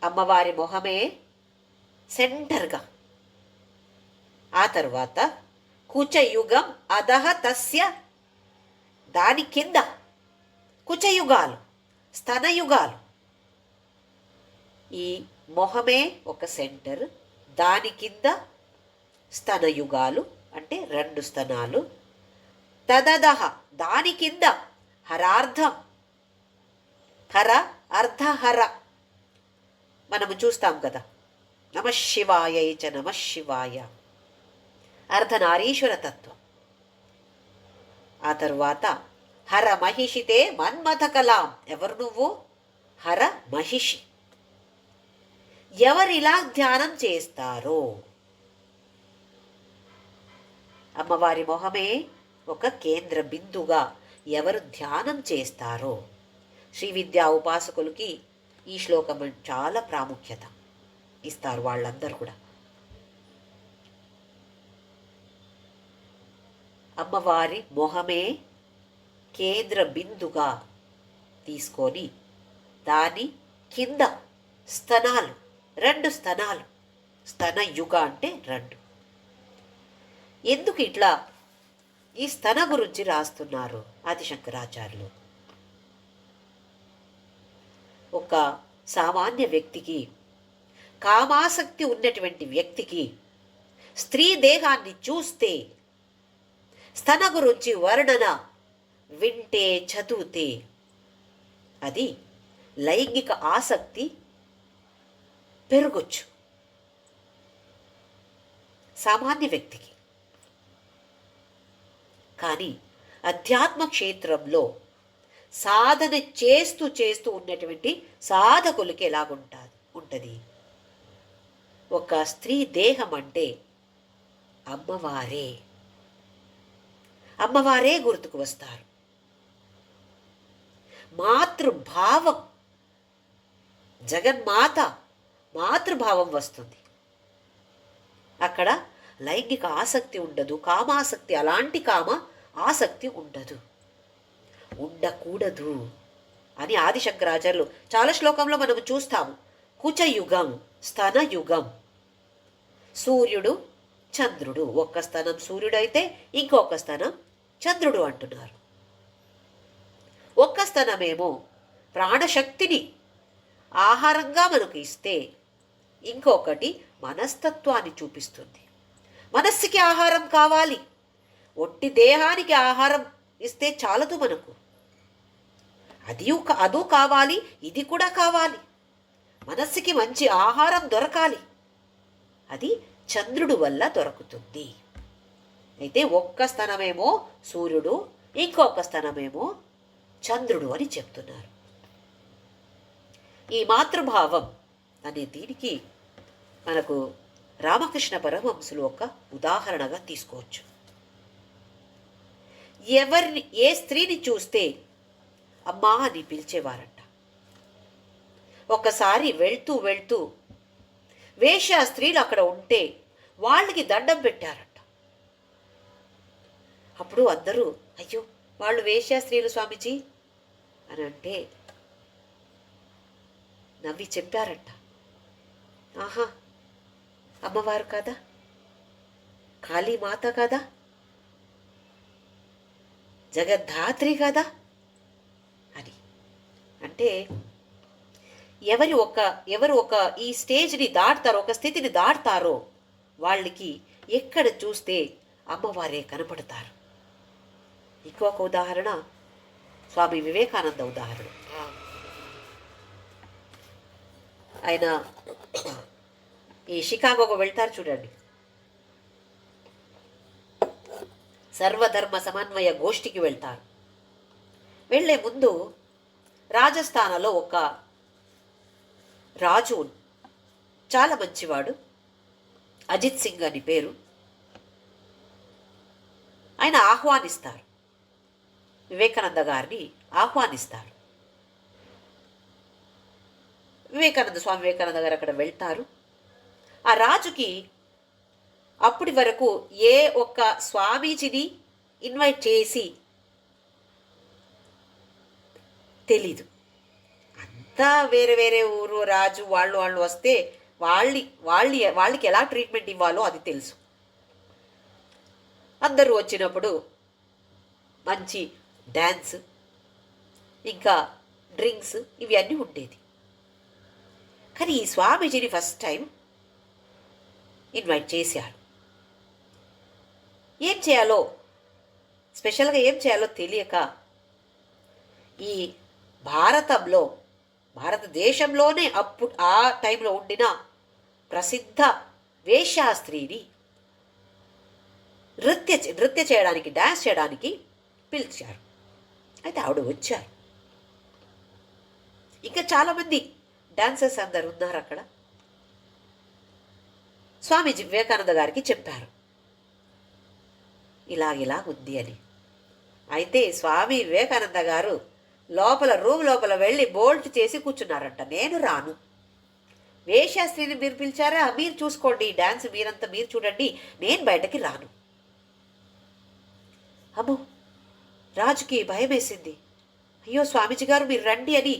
అమ్మవారి మొహమే సెంటర్గా. ఆ తర్వాత కుచయుగం అధహ తస్య, దాని కింద కుచయుగాలు, స్తనయుగాలు. ఈ మొహమే ఒక సెంటర్, దాని కింద స్తనయుగాలు అంటే రెండు స్తనాలు. తదదహ, దాని కింద హరార్ధం, హర అర్ధహర మనము చూస్తాం కదా. నమశివాయ చ నమశివాయ, అర్ధనారీశ్వర తత్వం. ఆ తరువాత హర మహిషితే మన్మథ కలాం. ఎవరు నువ్వు? హర మహిషి. ఎవరిలా ధ్యానం చేస్తారో, అమ్మవారి మొహమే ఒక కేంద్ర బిందుగా ఎవరు ధ్యానం చేస్తారో, శ్రీ విద్యా ఉపాసకులకి ఈ శ్లోకం చాలా ప్రాముఖ్యత ఇస్తారు వాళ్ళందరూ కూడా. అమ్మవారి మొహమే కేంద్ర బిందుగా తీసుకొని దాని కింద స్తనాలు, 2 స్తనాలు, స్తన యుగ అంటే 2. ఎందుకు ఇట్లా ఈ స్తన గురించి రాస్తున్నారు ఆదిశంకరాచార్యులు? ఒక సామాన్య వ్యక్తికి, కామాసక్తి ఉన్నటువంటి వ్యక్తికి స్త్రీ దేహాన్ని చూస్తే, స్తన గురించి వర్ణన వింటే, చదివితే అది లైంగిక ఆసక్తి పెరగొచ్చు సామాన్య వ్యక్తికి. కానీ అధ్యాత్మ క్షేత్రంలో సాధన చేస్తూ చేస్తూ ఉన్నటువంటి సాధకులకి ఉంటుంది? ఒక స్త్రీ దేహం అంటే అమ్మవారే గుర్తుకు వస్తారు. మాతృభావం, జగన్మాత మాతృభావం వస్తుంది. అక్కడ లైంగిక ఆసక్తి ఉండదు, కామాసక్తి, అలాంటి కామ ఆసక్తి ఉండకూడదు అని ఆదిశంకరాచార్యులు చాలా శ్లోకంలో మనము చూస్తాము. కుచయుగం, స్తనయుగం, సూర్యుడు చంద్రుడు, ఒక్క స్తనం సూర్యుడు అయితే ఇంకొక స్తనం చంద్రుడు అంటున్నారు. ఒక్క స్తనమేమో ప్రాణశక్తిని ఆహారంగా మనకు ఇస్తే, ఇంకొకటి మనస్తత్వాన్ని చూపిస్తుంది. మనస్సుకి ఆహారం కావాలి, ఒట్టి దేహానికి ఆహారం ఇస్తే చాలదు మనకు. అదో కావాలి, ఇది కూడా కావాలి. మనస్సుకి మంచి ఆహారం దొరకాలి, అది చంద్రుడు వల్ల దొరుకుతుంది. అయితే ఒక్క స్థనమేమో సూర్యుడు, ఇంకొక స్థనమేమో చంద్రుడు అని చెప్తున్నారు. ఈ మాతృభావం అనే దీనికి మనకు రామకృష్ణ పరమహంసులు ఒక ఉదాహరణగా తీసుకోవచ్చు. ఏ స్త్రీని చూస్తే అమ్మా అని పిలిచేవారంట. ఒకసారి వెళ్తూ వెళ్తూ వేశ్యా స్త్రీలు అక్కడ ఉంటే వాళ్ళకి దండం పెట్టారంట. అప్పుడు అందరూ, అయ్యో వాళ్ళు వేశ్యా స్త్రీలు స్వామీజీ అని అంటే నవ్వి చెప్పారంట, ఆహా అమ్మవారు కదా, కాళీమాత కదా, జగద్ధాత్రి కదా అని. అంటే ఎవరు ఒక ఈ స్టేజ్ని దాటుతారో, ఒక స్థితిని దాటుతారో వాళ్ళకి ఎక్కడ చూస్తే అమ్మవారే కనపడతారు. ఇంకొక ఉదాహరణ స్వామి వివేకానంద ఉదాహరణ. ఆయన ఈ షికాగోకు వెళ్తారు చూడండి, సర్వధర్మ సమన్వయ గోష్ఠికి వెళ్తారు. వెళ్ళే ముందు రాజస్థాన్లో ఒక రాజు, చాలా మంచివాడు, అజిత్ సింగ్ అని పేరు. ఆయన ఆహ్వానిస్తారు, వివేకానంద గారిని ఆహ్వానిస్తారు. స్వామి వివేకానంద గారు అక్కడ వెళ్తారు. ఆ రాజుకి అప్పటి వరకు ఏ ఒక్క స్వామీజీని ఇన్వైట్ చేసి తెలీదు. అంతా వేరే వేరే ఊరు రాజు వాళ్ళు వస్తే వాళ్ళకి ఎలా ట్రీట్మెంట్ ఇవ్వాలో అది తెలుసు. అందరూ వచ్చినప్పుడు మంచి డ్యాన్స్, ఇంకా డ్రింక్స్, ఇవి అన్నీ ఉండేది. కానీ ఈ స్వామీజీని ఫస్ట్ టైం ఇన్వైట్ చేశారు. స్పెషల్గా ఏం చేయాలో తెలియక ఈ భారతదేశంలోనే అప్పుడు ఆ టైంలో ఉండిన ప్రసిద్ధ వేశ్యాస్త్రీని నృత్య చేయడానికి, డ్యాన్స్ చేయడానికి పిలిచారు. అయితే ఆవిడ వచ్చారు. ఇంకా చాలామంది డాన్సర్స్ అందరు ఉన్నారు అక్కడ. స్వామీజీ వివేకానంద గారికి చెప్పారు ఇలాగుంది అని. అయితే స్వామి వివేకానంద గారు రూమ్ లోపల వెళ్ళి బోల్ట్ చేసి కూర్చున్నారంట. నేను రాను, వేశాస్త్రిని మీరు పిలిచారా, మీరు చూసుకోండి, డాన్స్ మీరంతా మీరు చూడండి, నేను బయటకి రాను. అమ్మో, రాజుకి భయం వేసింది. అయ్యో స్వామీజీ గారు మీరు రండి అని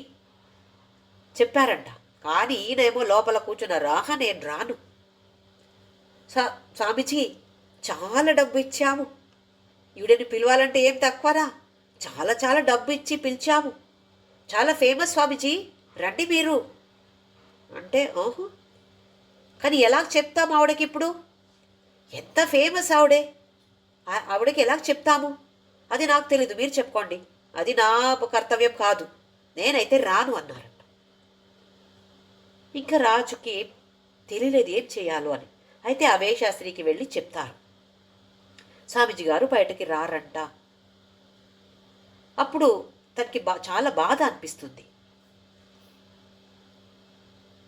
చెప్పారంట. కానీ ఈయనేమో లోపల కూర్చున్నారు. ఆహా, నేను రాను. స్వామీజీ చాలా డబ్బు ఇచ్చాము, ఈవిడని పిలవాలంటే ఏం తక్కువరా, చాలా చాలా డబ్బు ఇచ్చి పిలిచాము, చాలా ఫేమస్ స్వామీజీ, రండి మీరు అంటే. ఓహో, కానీ ఎలా చెప్తాము ఆవిడకి? ఇప్పుడు ఎంత ఫేమస్ ఆవిడకి ఎలా చెప్తాము? అది నాకు తెలీదు, మీరు చెప్పుకోండి, అది నా కర్తవ్యం కాదు, నేనైతే రాను అన్నారంట. ఇంకా రాజుకి తెలియలేదు ఏం చేయాలో అని. అయితే ఆ వేశాస్త్రికి వెళ్ళి చెప్తారు. స్వామీజీ గారు బయటకి రారంట. అప్పుడు తనకి చాలా బాధ అనిపిస్తుంది.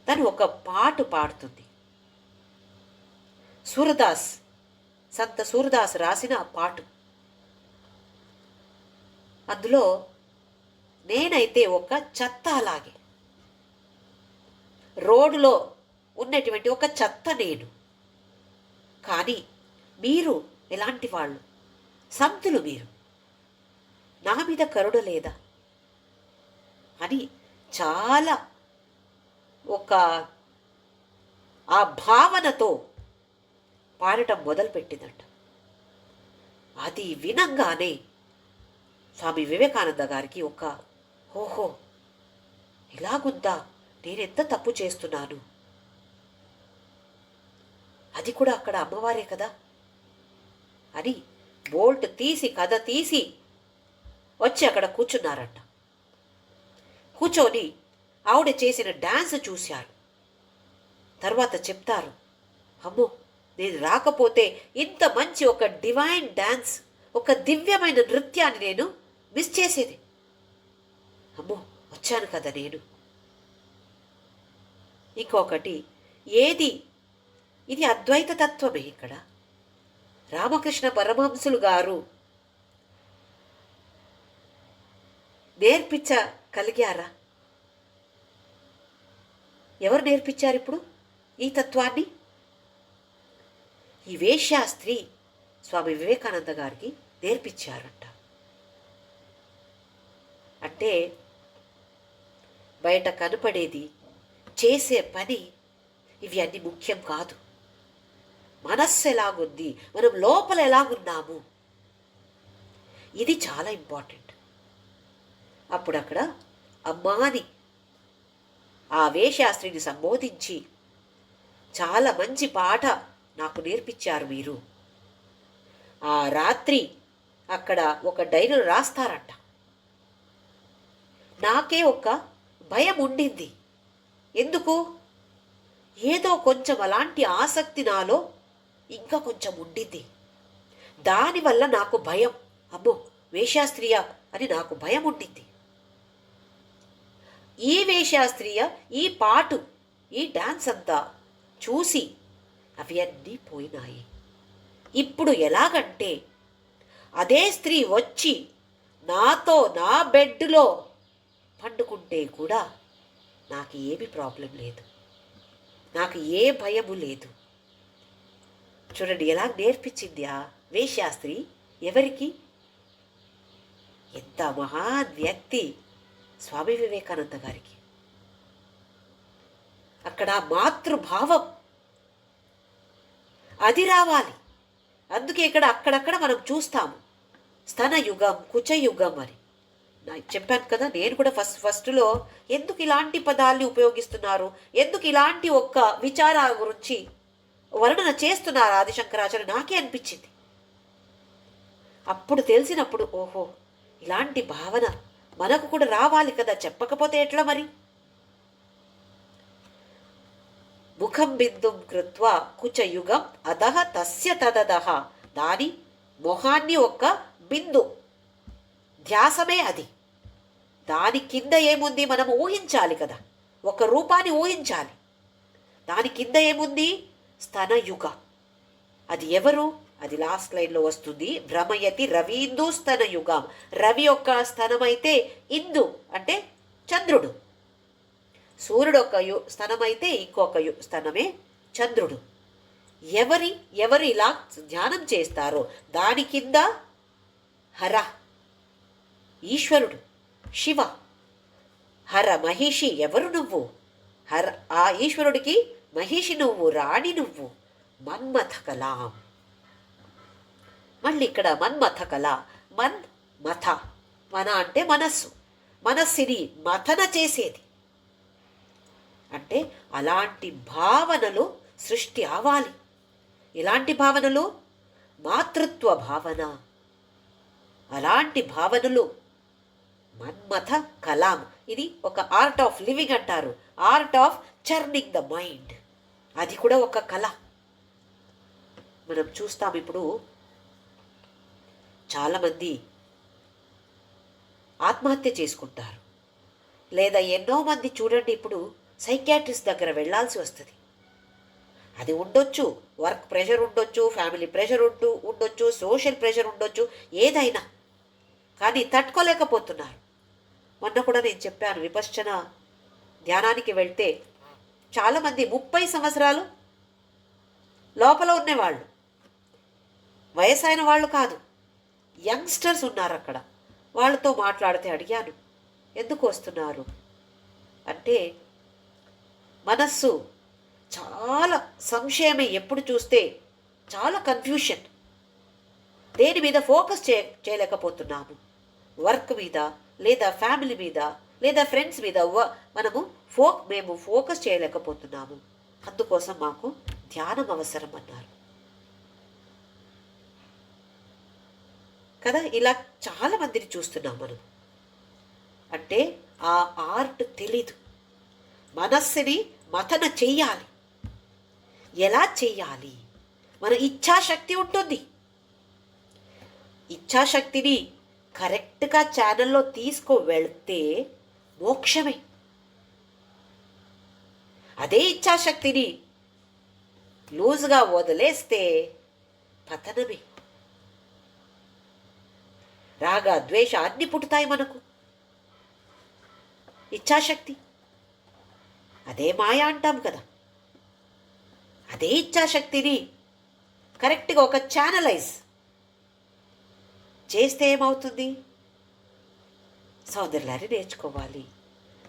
తను ఒక పాట పాడుతుంది. సంత సూరదాస్ రాసిన పాట. అందులో నేనైతే ఒక చెత్త, అలాగే రోడ్డులో ఉన్నటువంటి ఒక చెత్త నేను, కానీ మీరు ఎలాంటి వాళ్ళు, సంతులు మీరు, నా మీద కరుణ లేదా అని చాలా ఆ భావనతో పాడటం మొదలుపెట్టిందంట. అది వినంగానే స్వామి వివేకానంద గారికి ఓహో ఇలాగుందా, నేనెంత తప్పు చేస్తున్నాను, అది కూడా అక్కడ అమ్మవారే కదా అని బోల్ట్ తీసి కథ తీసి వచ్చి అక్కడ కూర్చున్నారంట. కూర్చొని ఆవిడ చేసిన డాన్స్ చూశారు. తర్వాత చెప్తారు, అమ్మో, నేను రాకపోతే ఇంత మంచి ఒక డివైన్ డాన్స్, ఒక దివ్యమైన నృత్యాన్ని నేను మిస్ చేసేది. అమ్మో, వచ్చాను కదా నేను. ఇంకొకటి ఇది అద్వైత తత్వమే. ఇక్కడ రామకృష్ణ పరమహంసులు గారు నేర్పించగలిగారా? ఎవరు నేర్పించారు ఇప్పుడు ఈ తత్వాన్ని? ఈ వేశాస్త్రి స్వామి వివేకానంద గారికి నేర్పించారంట. అంటే బయట కనపడేది, చేసే పని, ఇవి అన్ని ముఖ్యం కాదు. మనస్సు ఎలాగుంది, మనం లోపల ఎలాగున్నాము, ఇది చాలా ఇంపార్టెంట్. అప్పుడు అక్కడ అమ్మాని ఆ వేశాస్త్రిని సంబోధించి, చాలా మంచి పాట నాకు నేర్పించారు మీరు. ఆ రాత్రి అక్కడ ఒక డైరీలో రాస్తారంట. నాకే ఒక భయం ఉండింది. ఎందుకు? ఏదో కొంచెం అలాంటి ఆసక్తి నాలో ఇంకా కొంచెం ఉండింది. దానివల్ల నాకు భయం, అమ్మో వేశాస్త్రియ అని నాకు భయం ఉండింది. ఈ వేశాస్త్రియ, ఈ పాటు, ఈ డాన్స్ అంతా చూసి అవి అన్నీ పోయినాయి. ఇప్పుడు ఎలాగంటే, అదే స్త్రీ వచ్చి నాతో నా బెడ్లో పండుకుంటే కూడా నాకు ఏమి ప్రాబ్లం లేదు, నాకు ఏ భయము లేదు. చూడండి ఎలా నేర్పించింది ఆ వేశాస్త్రి ఎవరికి. ఎంత మహాన్ వ్యక్తి స్వామి వివేకానంద గారికి. అక్కడ మాతృభావం అది రావాలి. అందుకే అక్కడక్కడ మనం చూస్తాము స్తనయుగం, కుచయుగం అని. చెప్పాను కదా, నేను కూడా ఫస్ట్లో ఎందుకు ఇలాంటి పదాల్ని ఉపయోగిస్తున్నారు, ఎందుకు ఇలాంటి ఒక్క విచారాల గురించి వర్ణన చేస్తున్నారు ఆదిశంకరాచార్య, నాకే అనిపించింది. అప్పుడు తెలిసినప్పుడు ఓహో ఇలాంటి భావన మనకు కూడా రావాలి కదా, చెప్పకపోతే ఎట్లా మరి. ముఖం బిందుం కృత్వా కుచయుగం అధః తస్య తదధః. దాని మొహాన్ని ఒక బిందు ధ్యాసమే అది. దాని కింద ఏముంది మనం ఊహించాలి కదా, ఒక రూపాన్ని ఊహించాలి. దాని కింద ఏముంది? స్తనయుగ. అది ఎవరు? అది లాస్ట్ లైన్లో వస్తుంది. భ్రమయతి రవీందు స్తనయుగం. రవి యొక్క స్తనమైతే ఇందు అంటే చంద్రుడు, సూర్యుడు ఒక స్తనమైతే ఇంకొక స్తనమే చంద్రుడు. ఎవరు ఇలా ధ్యానం చేస్తారో దాని కింద హర ఈశ్వరుడు, శివ. హర మహిషి. ఎవరు నువ్వు? హర ఆ ఈశ్వరుడికి మహిషి నువ్వు, రాణి నువ్వు. మన్మథ కలాం. మళ్ళీ ఇక్కడ మన్మథ కళ. మన్మథ, మన అంటే మనస్సు, మనస్సుని మథన చేసేది. అంటే అలాంటి భావనలు సృష్టి అవ్వాలి. ఇలాంటి భావనలు మాతృత్వ భావన. అలాంటి భావనలు మన్మథ కలాం. ఇది ఒక ఆర్ట్ ఆఫ్ లివింగ్ అంటారు, art of churning the mind. అది కూడా ఒక కళ. మనం చూస్తాం ఇప్పుడు చాలామంది ఆత్మహత్య చేసుకుంటారు, లేదా ఎన్నో మంది చూడండి ఇప్పుడు సైకియాట్రిస్ట్ దగ్గర వెళ్ళాల్సి వస్తుంది. అది ఉండొచ్చు, వర్క్ ప్రెషర్ ఉండొచ్చు, ఫ్యామిలీ ప్రెషర్ ఉండొచ్చు, సోషల్ ప్రెషర్ ఉండొచ్చు, ఏదైనా కానీ తట్టుకోలేకపోతున్నారు. మొన్న కూడా నేను చెప్పాను, విపశ్చన ధ్యానానికి వెళ్తే చాలామంది 30 సంవత్సరాలు లోపల ఉన్నవాళ్ళు, వయసైన వాళ్ళు కాదు, యంగ్స్టర్స్ ఉన్నారు అక్కడ. వాళ్ళతో మాట్లాడితే అడిగాను, ఎందుకు వస్తున్నారు అంటే మనస్సు చాలా సంశయమే. ఎప్పుడు చూస్తే చాలా కన్ఫ్యూషన్. దేని మీద ఫోకస్ చేయలేకపోతున్నాము? వర్క్ మీద, లేదా ఫ్యామిలీ మీద, లేదా ఫ్రెండ్స్ మీద మేము ఫోకస్ చేయలేకపోతున్నాము. అందుకోసం మాకు ధ్యానం అవసరం అన్నారు కదా. ఇలా చాలా మందిని చూస్తున్నాం మనం. అంటే ఆ ఆర్ట్ తెలీదు. మనస్సుని మథన చెయ్యాలి. ఎలా చెయ్యాలి? మన ఇచ్ఛాశక్తి ఉంటుంది. ఇచ్ఛాశక్తిని కరెక్ట్గా ఛానల్లో వెళ్తే మోక్షమే. అదే ఇచ్ఛాశక్తిని లూజ్గా వదిలేస్తే పతనమే. రాగ ద్వేష అన్ని పుట్టుతాయి మనకు. ఇచ్ఛాశక్తి అదే మాయ అంటాం కదా. అదే ఇచ్ఛాశక్తిని కరెక్ట్గా ఒక ఛానలైజ్ చేస్తే ఏమవుతుంది? సౌందర్యాన్ని నేర్చుకోవాలి,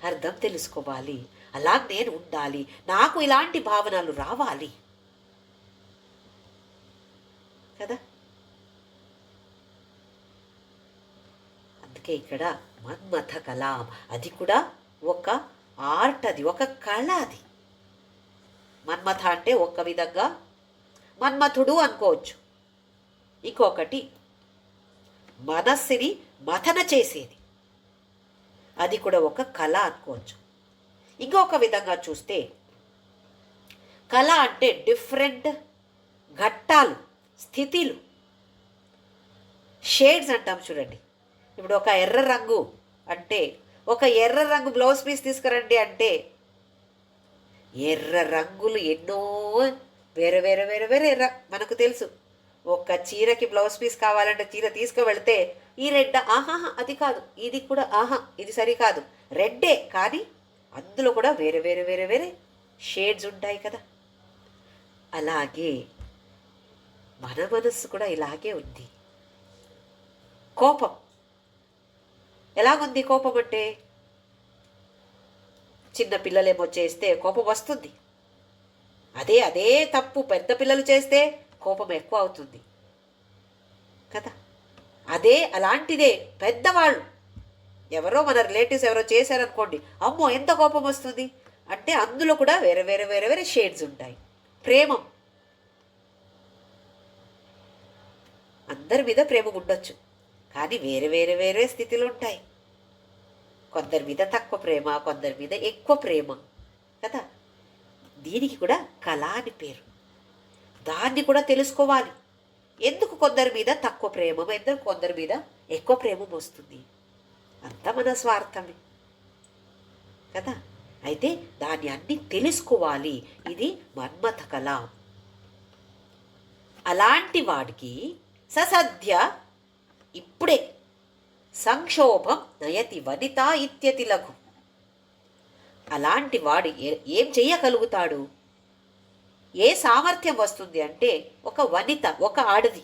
అర్థం తెలుసుకోవాలి, అలా నేను ఉండాలి, నాకు ఇలాంటి భావనలు రావాలి కదా. అందుకే ఇక్కడ మన్మథ కలాం. అది కూడా ఒక ఆర్ట్, అది ఒక కళ. అది మన్మథ అంటే ఒక విధంగా మన్మథుడు అనుకోవచ్చు, ఇంకొకటి మనస్సుని మథన చేసేది, అది కూడా ఒక కళ అనుకోవచ్చు. ఇంకొక విధంగా చూస్తే కళ అంటే డిఫరెంట్ ఘట్టాలు, స్థితిలు, షేడ్స్ అంటాం చూడండి. ఇప్పుడు ఒక ఎర్ర రంగు అంటే, ఒక ఎర్ర రంగు బ్లౌజ్ పీస్ తీసుకురండి అంటే ఎర్ర రంగులు ఎన్నో వేరే వేరే వేరే వేరే మనకు తెలుసు. ఒక చీరకి బ్లౌజ్ పీస్ కావాలంటే చీర తీసుకువెళ్తే ఈ రెడ్, ఆహాహా అది కాదు, ఇది కూడా ఆహా ఇది సరికాదు, రెడ్డే, కానీ అందులో కూడా వేరే వేరే వేరే వేరే షేడ్స్ ఉంటాయి కదా. అలాగే మన మనస్సు కూడా ఇలాగే ఉంది. కోపం ఎలాగుంది? కోపం అంటే చిన్న పిల్లలేమో చేస్తే కోపం వస్తుంది. అదే తప్పు పెద్ద పిల్లలు చేస్తే కోపం ఎక్కువ అవుతుంది కదా. అలాంటిదే పెద్దవాళ్ళు ఎవరో మన రిలేటివ్స్ ఎవరో చేశారనుకోండి, అమ్మో ఎంత కోపం వస్తుంది అంటే అందులో కూడా వేరే వేరే వేరే వేరే షేడ్స్ ఉంటాయి. ప్రేమ, అందరి మీద ప్రేమ ఉండొచ్చు, కానీ వేరే వేరే వేరే స్థితిలో ఉంటాయి. కొందరి మీద తక్కువ ప్రేమ, కొందరి మీద ఎక్కువ ప్రేమ కదా. దీనికి కూడా కళ అని పేరు. దాన్ని కూడా తెలుసుకోవాలి. ఎందుకు కొందరి మీద తక్కువ ప్రేమ, ఎందుకు కొందరి మీద ఎక్కువ ప్రేమ వస్తుంది? అంతా మన స్వార్థమే కదా. అయితే దాన్ని అన్ని తెలుసుకోవాలి. ఇది మన్మథ కళ. అలాంటి వాడికి ససద్య ఇప్పుడే సంక్షోభం నయతి వనిత ఇత్యతి లఘు. అలాంటి వాడు ఏం చెయ్యగలుగుతాడు? ఏ సామర్థ్యం వస్తుంది అంటే, ఒక వనిత, ఒక ఆడది,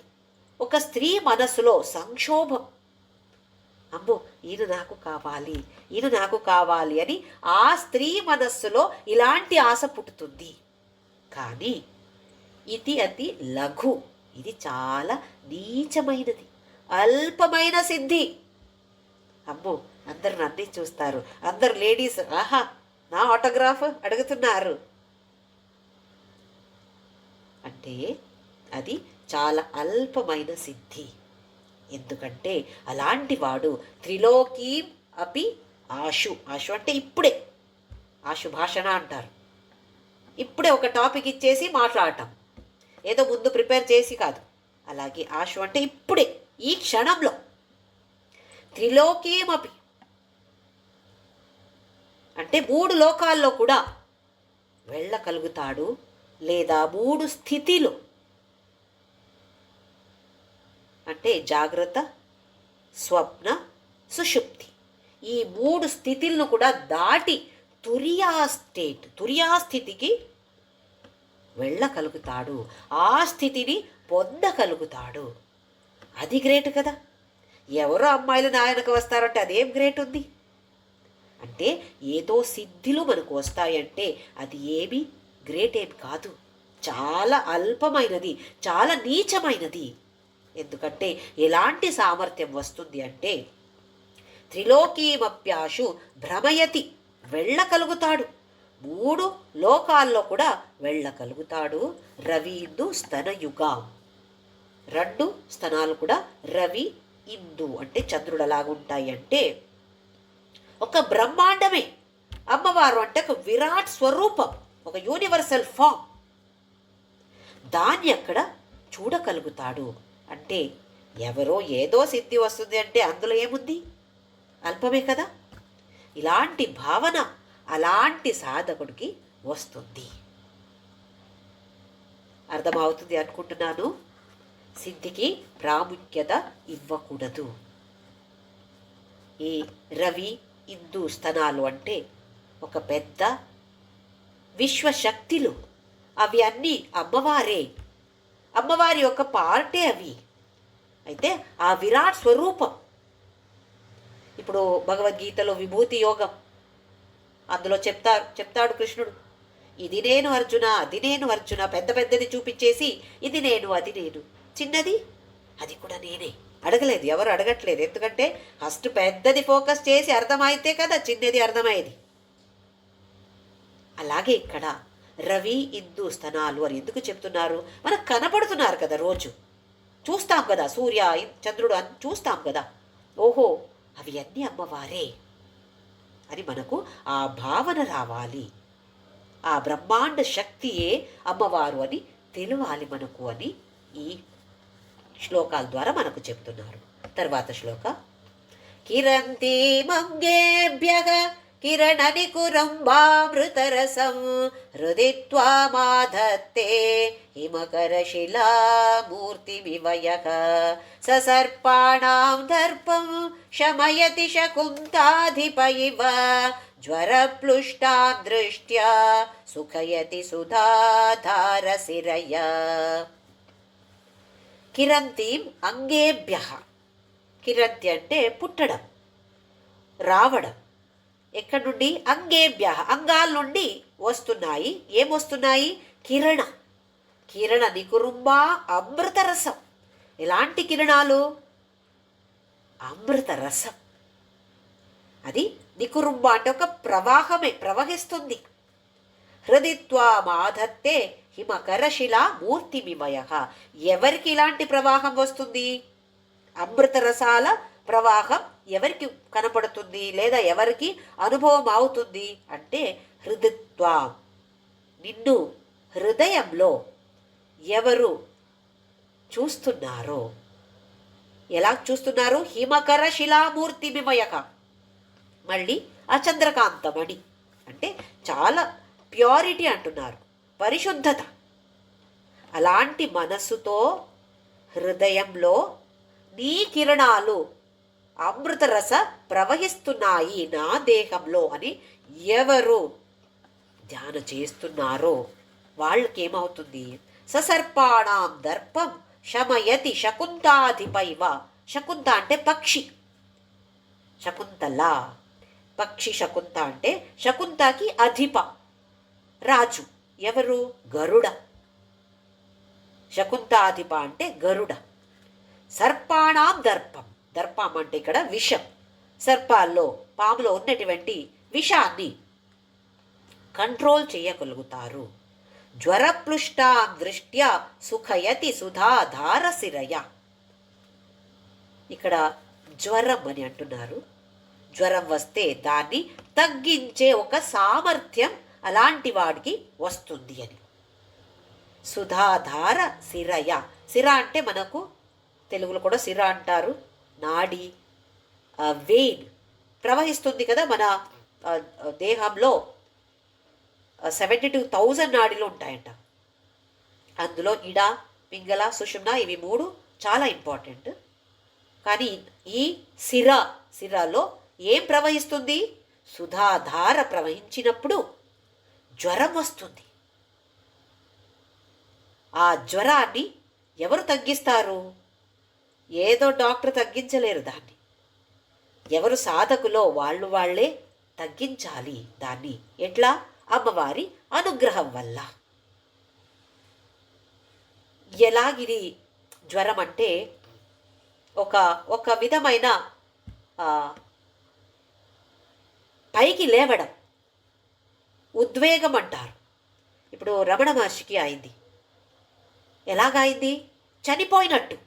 ఒక స్త్రీ మనస్సులో సంక్షోభం, అమ్మో ఈయన నాకు కావాలి, ఈయన నాకు కావాలి అని ఆ స్త్రీ మనస్సులో ఇలాంటి ఆశ పుట్టుతుంది. కానీ ఇది అతి లఘు, ఇది చాలా నీచమైనది, అల్పమైన సిద్ధి. అమ్మో అందరు నన్ను చూస్తారు, అందరు లేడీస్ ఆహా నా ఆటోగ్రాఫ్ అడుగుతున్నారు అంటే అది చాలా అల్పమైన సిద్ధి. ఎందుకంటే అలాంటి వాడు త్రిలోకీం అపి ఆశు. ఆశు అంటే ఇప్పుడే, ఆశు భాషణ అంటారు. ఇప్పుడే ఒక టాపిక్ ఇచ్చేసి మాట్లాడటం, ఏదో ముందు ప్రిపేర్ చేసి కాదు. అలాగే ఆశు అంటే ఇప్పుడే, ఈ క్షణంలో. త్రిలోకీమపి అంటే 3 లోకాల్లో కూడా వెళ్ళగలుగుతాడు, లేదా 3 స్థితిలో అంటే జాగ్రత్త, స్వప్న, సుషుప్తి, ఈ 3 స్థితిలను కూడా దాటి తురియా స్థితికి వెళ్ళగలుగుతాడు, ఆ స్థితిని పొందగలుగుతాడు. అది గ్రేట్ కదా. ఎవరో అమ్మాయిలు నాయనకు వస్తారంటే అదేం గ్రేట్ ఉంది అంటే, ఏదో సిద్ధిలు మనకు వస్తాయంటే అది ఏమి గ్రేట్ ఏం కాదు, చాలా అల్పమైనది, చాలా నీచమైనది. ఎందుకంటే ఎలాంటి సామర్థ్యం వస్తుంది అంటే, త్రిలోకీమప్యాశు భ్రమయతి, వెళ్ళగలుగుతాడు, 3 లోకాల్లో కూడా వెళ్ళగలుగుతాడు. రవీందు స్తనయుగాం, 2 స్తనాలు కూడా రవి ఇందు అంటే చంద్రుడలాగుంటాయి. అంటే ఒక బ్రహ్మాండమే అమ్మవారు అంటే ఒక విరాట్ స్వరూపం, ఒక యూనివర్సల్ ఫామ్. దాన్ని అక్కడ చూడగలుగుతాడు. అంటే ఎవరో ఏదో సిద్ధి వస్తుంది అంటే అందులో ఏముంది, అల్పమే కదా. ఇలాంటి భావన అలాంటి సాధకుడికి వస్తుంది. అర్థమవుతుంది అనుకుంటున్నాను. సిద్ధికి ప్రాముఖ్యత ఇవ్వకూడదు. ఈ రవి ఇందు స్తనాలు అంటే ఒక పెద్ద విశ్వశక్తులు, అవి అన్నీ అమ్మవారే, అమ్మవారి యొక్క పార్టే అవి. అయితే ఆ విరాట్ స్వరూపం, ఇప్పుడు భగవద్గీతలో విభూతి యోగం అందులో చెప్తాడు కృష్ణుడు, ఇది నేను అర్జున, అది నేను అర్జున, పెద్ద పెద్దది చూపించేసి ఇది నేను అది నేను, చిన్నది అది కూడా నేనే. అడగలేదు, ఎవరు అడగట్లేదు. ఎందుకంటే ఫస్ట్ పెద్దది ఫోకస్ చేసి అర్థమైతే కదా చిన్నది అర్థమయ్యేది. అలాగే ఇక్కడ రవి ఇందు స్తనాలు అని ఎందుకు చెప్తున్నారు? మనకు కనపడుతున్నారు కదా, రోజు చూస్తాం కదా, సూర్య చంద్రుడు అని చూస్తాం కదా. ఓహో అవి అన్నీ అమ్మవారే అని మనకు ఆ భావన రావాలి. ఆ బ్రహ్మాండ శక్తియే అమ్మవారు అని తెలియాలి మనకు అని ఈ శ్లోకాల ద్వారా మనకు చెప్తున్నారు. తర్వాత శ్లోక, కిరంతి మంగేభ్యః కిరణనికురంబామృతరసం హృదిత్వా మాధత్తే హిమకరశిలా మూర్తిమివయః ససర్పాణాం దర్పం శమయతి శకుంతాధిప ఇవ జ్వరప్లుష్టాం దృష్ట్యా సుఖయతి సుధాధారశిరయ. కిరంతీం అంగేభ్యః, కిరంతి అంటే పుట్టడం, రావడం. ఎక్కడి నుండి? అంగేభ్యః, అంగాల నుండి వస్తున్నాయి. ఏమొస్తున్నాయి? కిరణ నికురుంబ అమృతరసం. ఎలాంటి కిరణాలు? అమృతరసం. అది నికురుంబ అంటే ఒక ప్రవాహమే, ప్రవహిస్తుంది. హృదిత్వా మాధత్తే హిమకరశిలా మూర్తిమిమయ. ఎవరికి ఇలాంటి ప్రవాహం వస్తుంది? అమృతరసాల ప్రవాహం ఎవరికి కనపడుతుంది లేదా ఎవరికి అనుభవం అవుతుంది అంటే, హృదిత్వా, నిన్ను హృదయంలో ఎవరు చూస్తున్నారో. ఎలా చూస్తున్నారు? హిమకర శిలామూర్తి మిమయక. మళ్ళీ అచంద్రకాంతమణి అంటే చాలా ప్యూరిటీ అంటున్నారు, పరిశుద్ధత. అలాంటి మనస్సుతో హృదయంలో నీ కిరణాలు అమృతరస ప్రవహిస్తున్నాయి నా దేహంలో అని ఎవరు ధ్యానం చేస్తున్నారో వాళ్ళకేమవుతుంది? ససర్పాణం దర్పం శమయతి శకుంతాధిపైవ. శకుంత అంటే పక్షి, శకుంతల పక్షి. శకుంత అంటే శకుంతకి అధిప, రాజు. ఎవరు? గరుడ. శకుంతాధిప అంటే గరుడ. సర్పాణం దర్పం. దర్పం అంటే ఇక్కడ విషం. సర్పాల్లో, పాములో ఉన్నటువంటి విషాన్ని కంట్రోల్ చేయగలుగుతారు. జ్వరప్లుష్టాం దృష్ట్యా సుఖయతి సుధాధారసిరయ. ఇక్కడ జ్వరం అని అంటున్నారు. జ్వరం వస్తే దాన్ని తగ్గించే ఒక సామర్థ్యం అలాంటి వాడికి వస్తుంది అని. సుధాధార సిరయ. సిర అంటే మనకు తెలుగులో కూడా సిర అంటారు. నాడి, వెయిన్ ప్రవహిస్తుంది కదా మన దేహంలో. 72,000 నాడిలు ఉంటాయంట. అందులో ఇడ, పింగళ, సుషుమ్న ఇవి 3 చాలా ఇంపార్టెంట్. కానీ ఈ సిరలో ఏం ప్రవహిస్తుంది? సుధాధార ప్రవహించినప్పుడు జ్వరం వస్తుంది. ఆ జ్వరాన్ని ఎవరు తగ్గిస్తారు? ఏదో డాక్టర్ తగ్గించలేరు దాన్ని. ఎవరు సాధకులో వాళ్ళే తగ్గించాలి దాన్ని. ఎట్లా? అమ్మవారి అనుగ్రహం వల్ల. ఎలాగిది జ్వరం అంటే ఒక విధమైన పైకి లేవడం, ఉద్వేగం అంటారు. ఇప్పుడు రమణ మహర్షికి అయింది. ఎలాగైంది? చనిపోయినట్టు.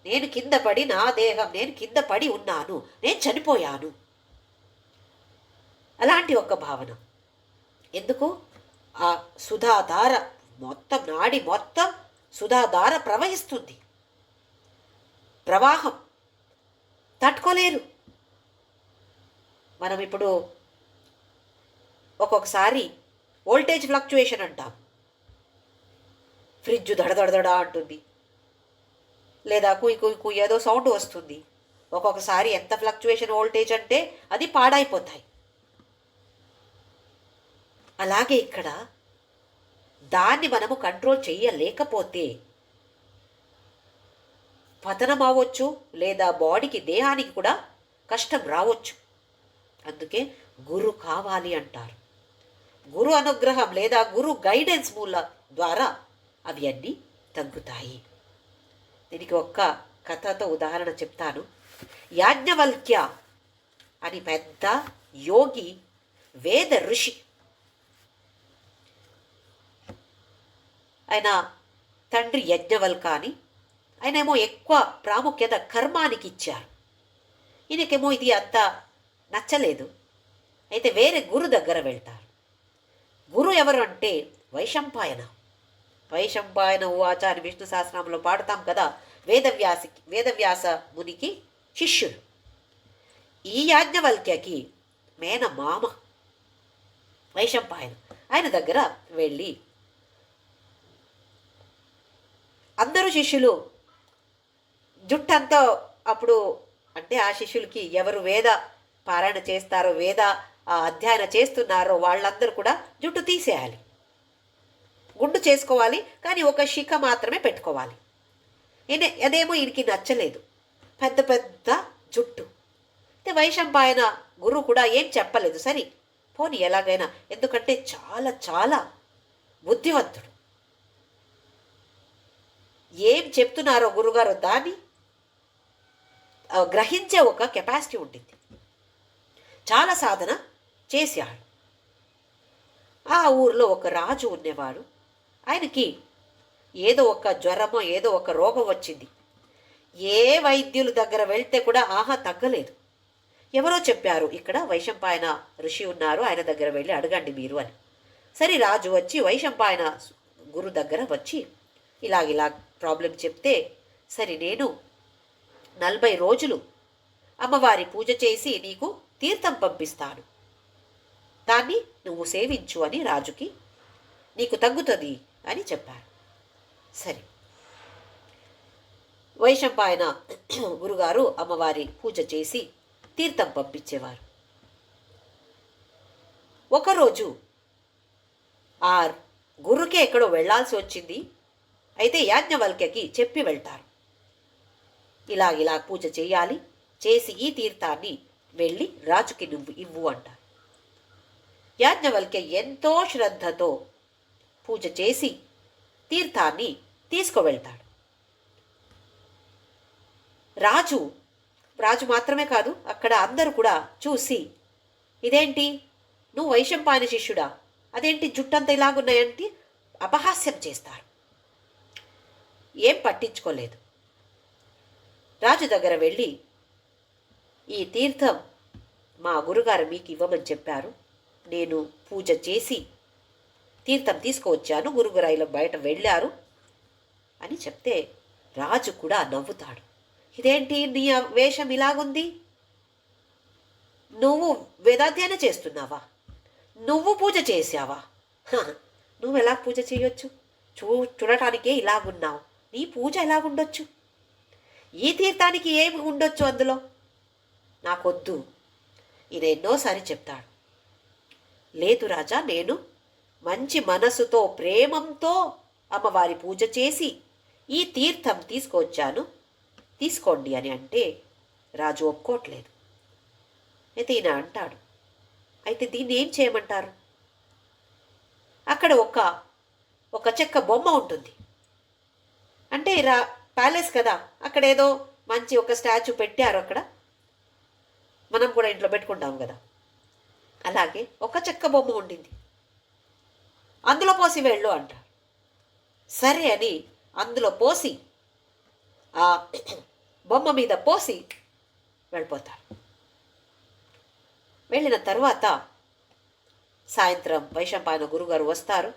నేను కింద పడి, నా దేహం నేను కింద పడి ఉన్నాను, నేను చనిపోయాను, అలాంటి ఒక భావన. ఎందుకు? ఆ సుధాధార మొత్తం, నాడి మొత్తం సుధాధార ప్రవహిస్తుంది. ప్రవాహం తట్టుకోలేరు. మనం ఇప్పుడు ఒక్కొక్కసారి వోల్టేజ్ ఫ్లక్చుయేషన్ అంటాం. ఫ్రిడ్జ్ దడదడదడ అంటుంది, లేదా కుయ్ కుయ్ కుయ్ ఏదో సౌండ్ వస్తుంది. ఒక్కొక్కసారి ఎంత ఫ్లక్చుయేషన్ వోల్టేజ్ అంటే అది పాడైపోతాయి. అలాగే ఇక్కడ దాన్ని మనము కంట్రోల్ చేయలేకపోతే పతనం అవ్వచ్చు, లేదా బాడీకి, దేహానికి కూడా కష్టం రావచ్చు. అందుకే గురు కావాలి అంటారు. గురు అనుగ్రహం లేదా గురు గైడెన్స్ మూల ద్వారా అవి అన్నీ తగ్గుతాయి. దీనికి ఒక్క కథతో ఉదాహరణ చెప్తాను. యాజ్ఞవల్క్య అని పెద్ద యోగి, వేద ఋషి. ఆయన తండ్రి యజ్ఞవల్క అని. ఆయనేమో ఎక్కువ ప్రాముఖ్యత కర్మానికి ఇచ్చారు. ఈయనకేమో ఇది అంత నచ్చలేదు. అయితే వేరే గురు దగ్గర వెళ్తారు. గురు ఎవరు అంటే వైశంపాయన. వైశంపాయన ఉవాచ అని విష్ణు సహస్రనామంలో పాడుతాం కదా. వేదవ్యాస మునికి శిష్యులు. ఈ యాజ్ఞవల్క్యకి మేన మామ వైశంపాయన. ఆయన దగ్గర వెళ్ళి అందరూ శిష్యులు జుట్టంతా, అప్పుడు అంటే ఆ శిష్యులకి ఎవరు వేద పారాయణ చేస్తారో, వేద అధ్యయనం చేస్తున్నారో వాళ్ళందరూ కూడా జుట్టు తీసేయాలి, గుండు చేసుకోవాలి. కానీ ఒక శిఖ మాత్రమే పెట్టుకోవాలి. అదేమో ఈయనకి నచ్చలేదు, పెద్ద పెద్ద జుట్టు. అయితే వైశంపాయన గురువు కూడా ఏం చెప్పలేదు. సరే పోనీ ఎలాగైనా, ఎందుకంటే చాలా చాలా బుద్ధివంతుడు. ఏం చెప్తున్నారో గురుగారు దాన్ని గ్రహించే ఒక కెపాసిటీ ఉంటుంది. చాలా సాధన చేశాడు. ఆ ఊరిలో ఒక రాజు ఉండేవాడు. ఆయనకి ఏదో ఒక జ్వరమో ఏదో ఒక రోగం వచ్చింది. ఏ వైద్యుల దగ్గర వెళ్తే కూడా తగ్గలేదు. ఎవరో చెప్పారు, ఇక్కడ వైశంపాయన ఋషి ఉన్నారు, ఆయన దగ్గర వెళ్ళి అడగండి మీరు అని. సరే రాజు వచ్చి వైశంపాయన గురు దగ్గర వచ్చి ఇలాగిలా ప్రాబ్లం చెప్తే, సరే నేను 40 రోజులు అమ్మవారి పూజ చేసి నీకు తీర్థం పంపిస్తాను, దాన్ని నువ్వు సేవించు అని రాజుకి, నీకు తగ్గుతుంది అని చెప్పారు. సరే, వైశంపాయన గురుగారు అమ్మవారి పూజ చేసి తీర్థం పంపించేవారు. ఒకరోజు ఆ గురుకే ఎక్కడో వెళ్లాల్సి వచ్చింది. అయితే యాజ్ఞవల్క్యకి చెప్పి వెళ్తారు, ఇలా పూజ చేయాలి, చేసి ఈ తీర్థాన్ని వెళ్ళి రాజుకి నువ్వు ఇవ్వు అంటారు. యాజ్ఞవల్క్య ఎంతో శ్రద్ధతో పూజ చేసి తీర్థాన్ని తీసుకువెళ్తాడు. రాజు మాత్రమే కాదు, అక్కడ అందరూ కూడా చూసి, ఇదేంటి నువ్వు వైశంపాయన శిష్యుడా, అదేంటి జుట్టంతా ఇలాగున్నాయంటే అపహాస్యం చేస్తారు. ఏం పట్టించుకోలేదు. రాజు దగ్గర వెళ్ళి, ఈ తీర్థం మా గురుగారు మీకు ఇవ్వమని చెప్పారు, నేను పూజ చేసి తీర్థం తీసుకువచ్చాను, గురుగారు బయట వెళ్ళారు అని చెప్తే రాజు కూడా నవ్వుతాడు. ఇదేంటి నీ వేషం ఇలాగుంది, నువ్వు వేదాధ్యయనం చేస్తున్నావా, నువ్వు పూజ చేసావా, నువ్వు ఎలా పూజ చేయొచ్చు, చూడటానికే ఇలాగున్నావు, నీ పూజ ఎలాగుండొచ్చు, ఈ తీర్థానికి ఏమి ఉండొచ్చు అందులో, నాకొద్దు. ఈయన ఎన్నోసారి చెప్తాడు, లేదు రాజా, నేను మంచి మనసుతో ప్రేమంతో అమ్మవారి పూజ చేసి ఈ తీర్థం తీసుకొచ్చాను, తీసుకోండి అని అంటే రాజు ఒప్పుకోవట్లేదు. అయితే ఈయన అంటాడు, అయితే దీన్ని ఏం చేయమంటారు? అక్కడ ఒక చెక్క బొమ్మ ఉంటుంది. అంటే ప్యాలెస్ కదా, అక్కడ ఏదో మంచి ఒక స్టాచ్యూ పెట్టారు, అక్కడ మనం కూడా ఇంట్లో పెట్టుకుంటాం కదా, అలాగే ఒక చెక్క బొమ్మ ఉండింది, అందులో పోసి వెళ్ళు అంటారు. సరే అని అందులో పోసి ఆ బొమ్మ మీద పోసి వెళ్ళిపోతారు. వెళ్ళిన తర్వాత సాయంత్రం వైశంపాయన గురుగారు వస్తారు,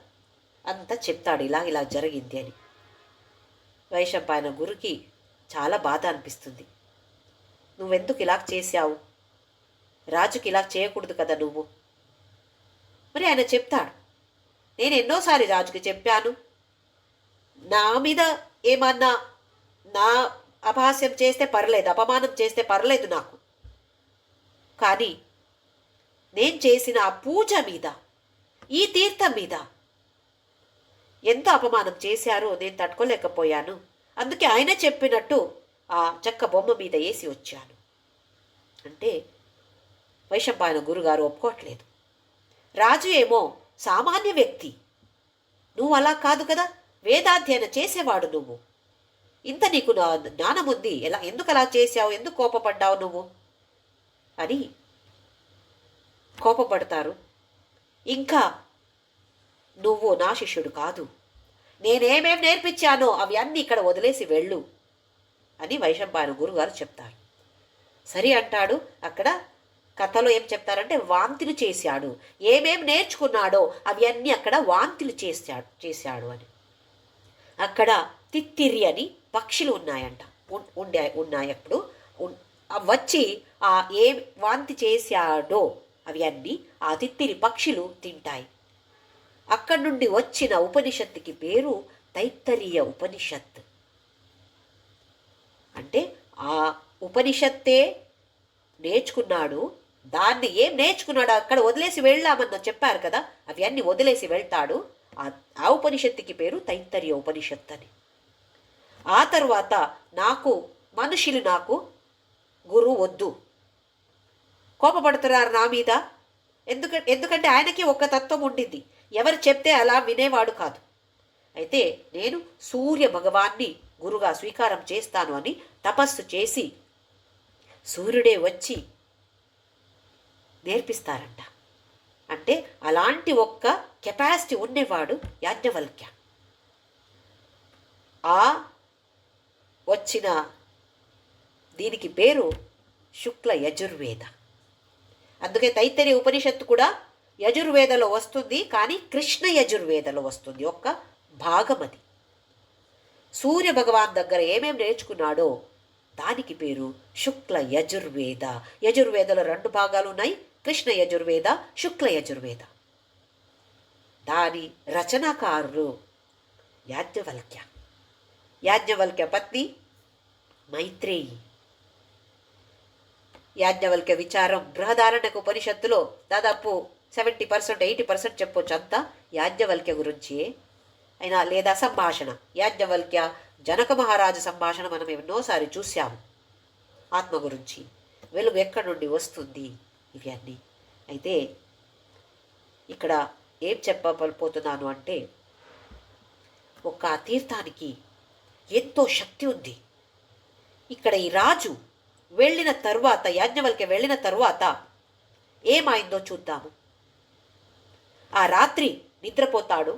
అంతా చెప్తాడు, ఇలా జరిగింది అని. వైశంపాయన గురుకి చాలా బాధ అనిపిస్తుంది. నువ్వెందుకు ఇలా చేశావు, రాజుకి ఇలా చేయకూడదు కదా నువ్వు. మరి ఆయన చెప్తాడు, నేను ఎన్నోసారి రాజుకి చెప్పాను, నా మీద ఏమన్నా నా అపహాస్యం చేస్తే పర్లేదు, అపమానం చేస్తే పర్లేదు నాకు, కానీ నేను చేసిన ఆ పూజ మీద, ఈ తీర్థం మీద ఎంతో అపమానం చేశారో నేను తట్టుకోలేకపోయాను, అందుకే ఆయన చెప్పినట్టు ఆ చెక్క బొమ్మ మీద వేసి వచ్చాను అంటే వైశంపాయన గురుగారు ఒప్పుకోవట్లేదు. రాజు ఏమో సామాన్య వ్యక్తి, నువ్వు అలా కాదు కదా, వేదాధ్యయనం చేసేవాడు నువ్వు, ఇంత నీకు జ్ఞానం ఉంది, ఎందుకు అలా చేశావు, ఎందుకు కోపపడ్డావు నువ్వు అని కోపపడతారు. ఇంకా నువ్వు నా శిష్యుడు కాదు, నేనేమేం నేర్పించానో అవి అన్నీ ఇక్కడ వదిలేసి వెళ్ళు అని వైశంపాయన గురుగారు చెప్తారు. సరి అంటాడు. అక్కడ కథలో ఏం చెప్తారంటే వాంతులు చేశాడు, ఏమేం నేర్చుకున్నాడో అవి అన్నీ అక్కడ వాంతులు చేశాడు అని. అక్కడ తిత్తిరి అని పక్షులు ఉన్నాయంట, ఉన్నాయప్పుడు వచ్చి ఆ ఏ వాంతి చేశాడో అవి అన్నీ ఆ తిత్తిరి పక్షులు తింటాయి. అక్కడి నుండి వచ్చిన ఉపనిషత్తుకి పేరు తైత్తరీయ ఉపనిషత్. అంటే ఆ ఉపనిషత్తే నేర్చుకున్నాడు, దాన్ని ఏం నేర్చుకున్నాడు అక్కడ వదిలేసి వెళ్ళామన్న చెప్పారు కదా, అవి అన్నీ వదిలేసి వెళ్తాడు. ఆ ఉపనిషత్తుకి పేరు తైత్తరీయ ఉపనిషత్ అని. ఆ తర్వాత మనుషులు నాకు గురువు వద్దు, కోపపడుతున్నారు నా మీద, ఎందుకంటే ఆయనకి ఒక తత్వం ఉండింది, ఎవరు చెప్తే అలా వినేవాడు కాదు. అయితే నేను సూర్య భగవాన్ని గురుగా స్వీకారం చేస్తాను అని తపస్సు చేసి సూర్యుడే వచ్చి నేర్పిస్తారంట. అంటే అలాంటి ఒక్క కెపాసిటీ ఉండేవాడు యాజ్ఞవల్క్య. ఆ వచ్చిన దీనికి పేరు శుక్ల యజుర్వేద. అందుకే తైత్తరీయ ఉపనిషత్తు కూడా యజుర్వేదలో వస్తుంది, కానీ కృష్ణ యజుర్వేదలో వస్తుంది, ఒక్క భాగం అది. సూర్య భగవాన్ దగ్గర ఏమేం నేర్చుకున్నాడో దానికి పేరు శుక్ల యజుర్వేద. యజుర్వేదలో 2 భాగాలు ఉన్నాయి, కృష్ణ యజుర్వేద, శుక్ల యజుర్వేద. దాని రచనాకారులు యాజ్ఞవల్క్య. యాజ్ఞవల్క్య పత్ని మైత్రేయి. యాజ్ఞవల్క్య విచారం బృహదారణ్యక ఉపనిషత్తులో దాదాపు 70% 80% చెప్పొచ్చు అంతా యాజ్ఞవల్క్య గురించి అయినా, లేదా సంభాషణ యాజ్ఞవల్క్య జనక మహారాజు సంభాషణ మనం ఎన్నోసారి చూశాము. ఆత్మ గురించి, వెలుగు ఎక్కడి నుండి వస్తుంది, ఇవి అన్నీ. అయితే ఇక్కడ ఏం చెప్పబోతున్నాను అంటే, ఒక తీర్థానికి ఎంతో శక్తి ఉంది. ఇక్కడ ఈ రాజు వెళ్ళిన తరువాత, యాజ్ఞవల్క్య వెళ్ళిన తరువాత ఏమైందో చూద్దాము. ఆ రాత్రి నిద్రపోతాడు.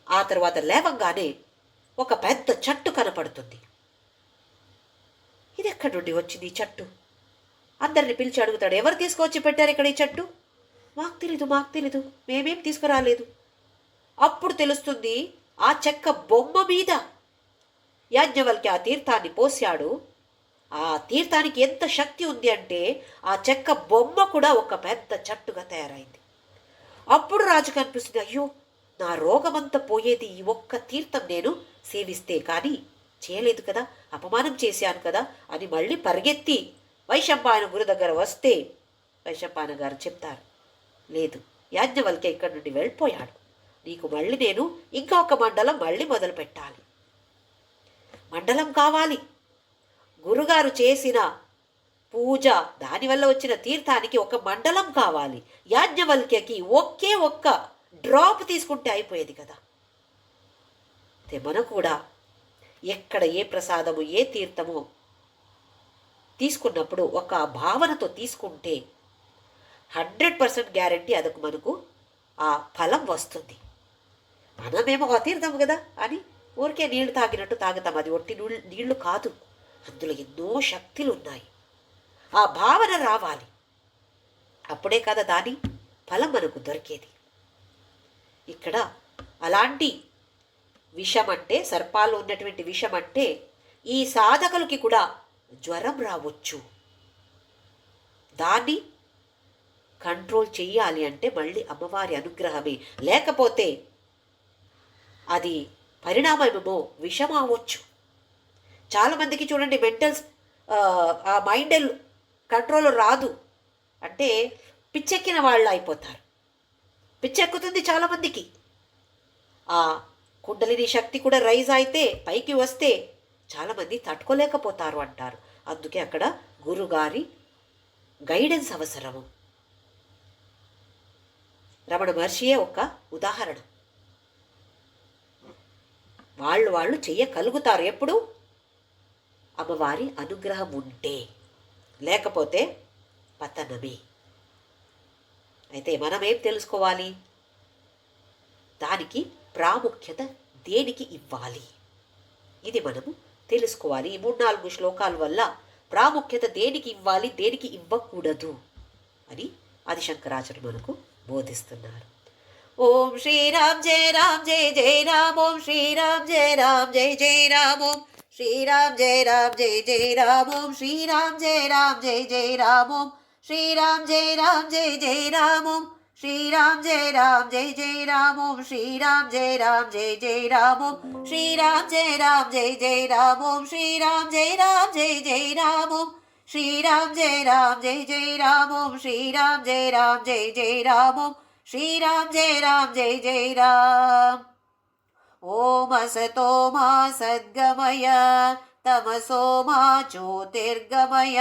ఆ తర్వాత లేవంగానే ఒక పెద్ద చెట్టు కనపడుతుంది. ఇది ఎక్కడి నుండి వచ్చింది ఈ చెట్టు? అందరిని పిలిచి అడుగుతాడు, ఎవరు తీసుకొచ్చి పెట్టారు ఇక్కడ ఈ చెట్టు? మాకు తెలీదు, మేమేం తీసుకురాలేదు. అప్పుడు తెలుస్తుంది, ఆ చెక్క బొమ్మ మీద యాజ్ఞవల్క్య ఆ తీర్థాన్ని పోసాడు. ఆ తీర్థానికి ఎంత శక్తి ఉంది అంటే ఆ చెక్క బొమ్మ కూడా ఒక పెద్ద చెట్టుగా తయారైంది. అప్పుడు రాజుకు అనిపిస్తుంది, అయ్యో నా రోగమంతా పోయేది ఈ ఒక్క తీర్థం నేను సేవిస్తే, కానీ చేయలేదు కదా, అపమానం చేశాను కదా అని మళ్ళీ పరిగెత్తి వైశంపాయన గురు దగ్గర వస్తే వైశంపాయన గారు చెప్తారు, లేదు యాజ్ఞవల్క్య ఇక్కడి నుండి వెళ్ళిపోయాడు, నీకు మళ్ళీ నేను ఇంకా ఒక మండలం మళ్ళీ మొదలు పెట్టాలి. మండలం కావాలి, గురుగారు చేసిన పూజ దానివల్ల వచ్చిన తీర్థానికి ఒక మండలం కావాలి. యాజ్ఞవల్క్యకి ఒకే ఒక్క డ్రాప్ తీసుకుంటే అయిపోయేది కదా. మనం కూడా ఎక్కడ ఏ ప్రసాదము ఏ తీర్థము తీసుకున్నప్పుడు ఒక భావనతో తీసుకుంటే 100% గ్యారంటీ అదకు మనకు ఆ ఫలం వస్తుంది. మనమేమో ఆ తీర్థం కదా అని ఊరికే నీళ్లు తాగినట్టు తాగుతాం. అది ఒట్టి నీళ్లు కాదు, అందులో ఎన్నో శక్తులు ఉన్నాయి. ఆ భావన రావాలి, అప్పుడే కదా దాని ఫలం మనకు దొరికేది. ఇక్కడ అలాంటి విషం అంటే, సర్పాలు ఉన్నటువంటి విషం అంటే, ఈ సాధకులకి కూడా జ్వరం రావచ్చు. దాన్ని కంట్రోల్ చెయ్యాలి అంటే మళ్ళీ అమ్మవారి అనుగ్రహమే, లేకపోతే అది పరిణామమేమో విషం అవ్వచ్చు. చాలామందికి చూడండి మెంటల్స్ ఆ మైండ్ కంట్రోల్ రాదు అంటే పిచ్చెక్కిన వాళ్ళు అయిపోతారు. పిచ్చెక్కుతుంది చాలామందికి. ఆ కుండలిని శక్తి కూడా రైజ్ అయితే పైకి వస్తే చాలామంది తట్టుకోలేకపోతారు అంటారు. అందుకే అక్కడ గురుగారి గైడెన్స్ అవసరము. రమణ మహర్షియే ఒక ఉదాహరణ. వాళ్ళు చెయ్యగలుగుతారు ఎప్పుడు? అమ్మవారి అనుగ్రహం ఉంటే, లేకపోతే పతనమే. అయితే మనం ఏం తెలుసుకోవాలి? దానికి ప్రాముఖ్యత దేనికి ఇవ్వాలి, ఇది మనము తెలుసుకోవాలి. ఈ 3-4 శ్లోకాల వల్ల ప్రాముఖ్యత దేనికి ఇవ్వాలి, దేనికి ఇవ్వకూడదు అని ఆదిశంకరాచార్యులు మనకు బోధిస్తున్నారు. ఓం శ్రీరామ్ జయ రామ్ జయ జయ రామ్. ఓం శ్రీరామ్ జయ రామ్ జయ జయ రామ్. ఓం శ్రీరామ్ జయ రామ్ జయ జయ రామ్. ఓం శ్రీరామ్ జయ రామ్ జయ జయ రామ్. ఓం శ్రీరామ్ జయ రామ్ జయ జయ రామ్. ఓం శ్రీరామ్ జయ రామ్ జయ జయ రామ్. ఓం శ్రీరామ్ జయ రామ్ జయ జయ రామ్. ఓం శ్రీరామ్ జయ రామ్ జయ జయ రామ్. ఓం శ్రీరామ్ జయ రామ్ జయ జయ రామ్. ఓం శ్రీరామ్ జయ రామ్ జయ జయ రామ్. ఓం శ్రీరామ్ జయ రామ్ జయ జయ రామ్. ఓం శ్రీరామ్ జయ రామ్ జయ జయ రామ్. ఓం అసతో మా సద్గమయ తమసో మా జ్యోతిర్గమయ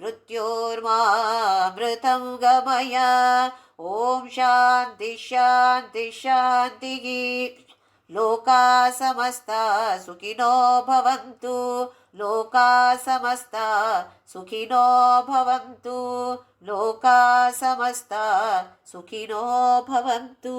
మృత్యోర్మామృతం గమయ. ఓం శాంతి శాంతి శాంతి. లోకా సమస్తా సుఖినో భవంతు. లోకా సమస్తా సుఖినో భవంతు. లోకా సమస్తా సుఖినో భవంతు.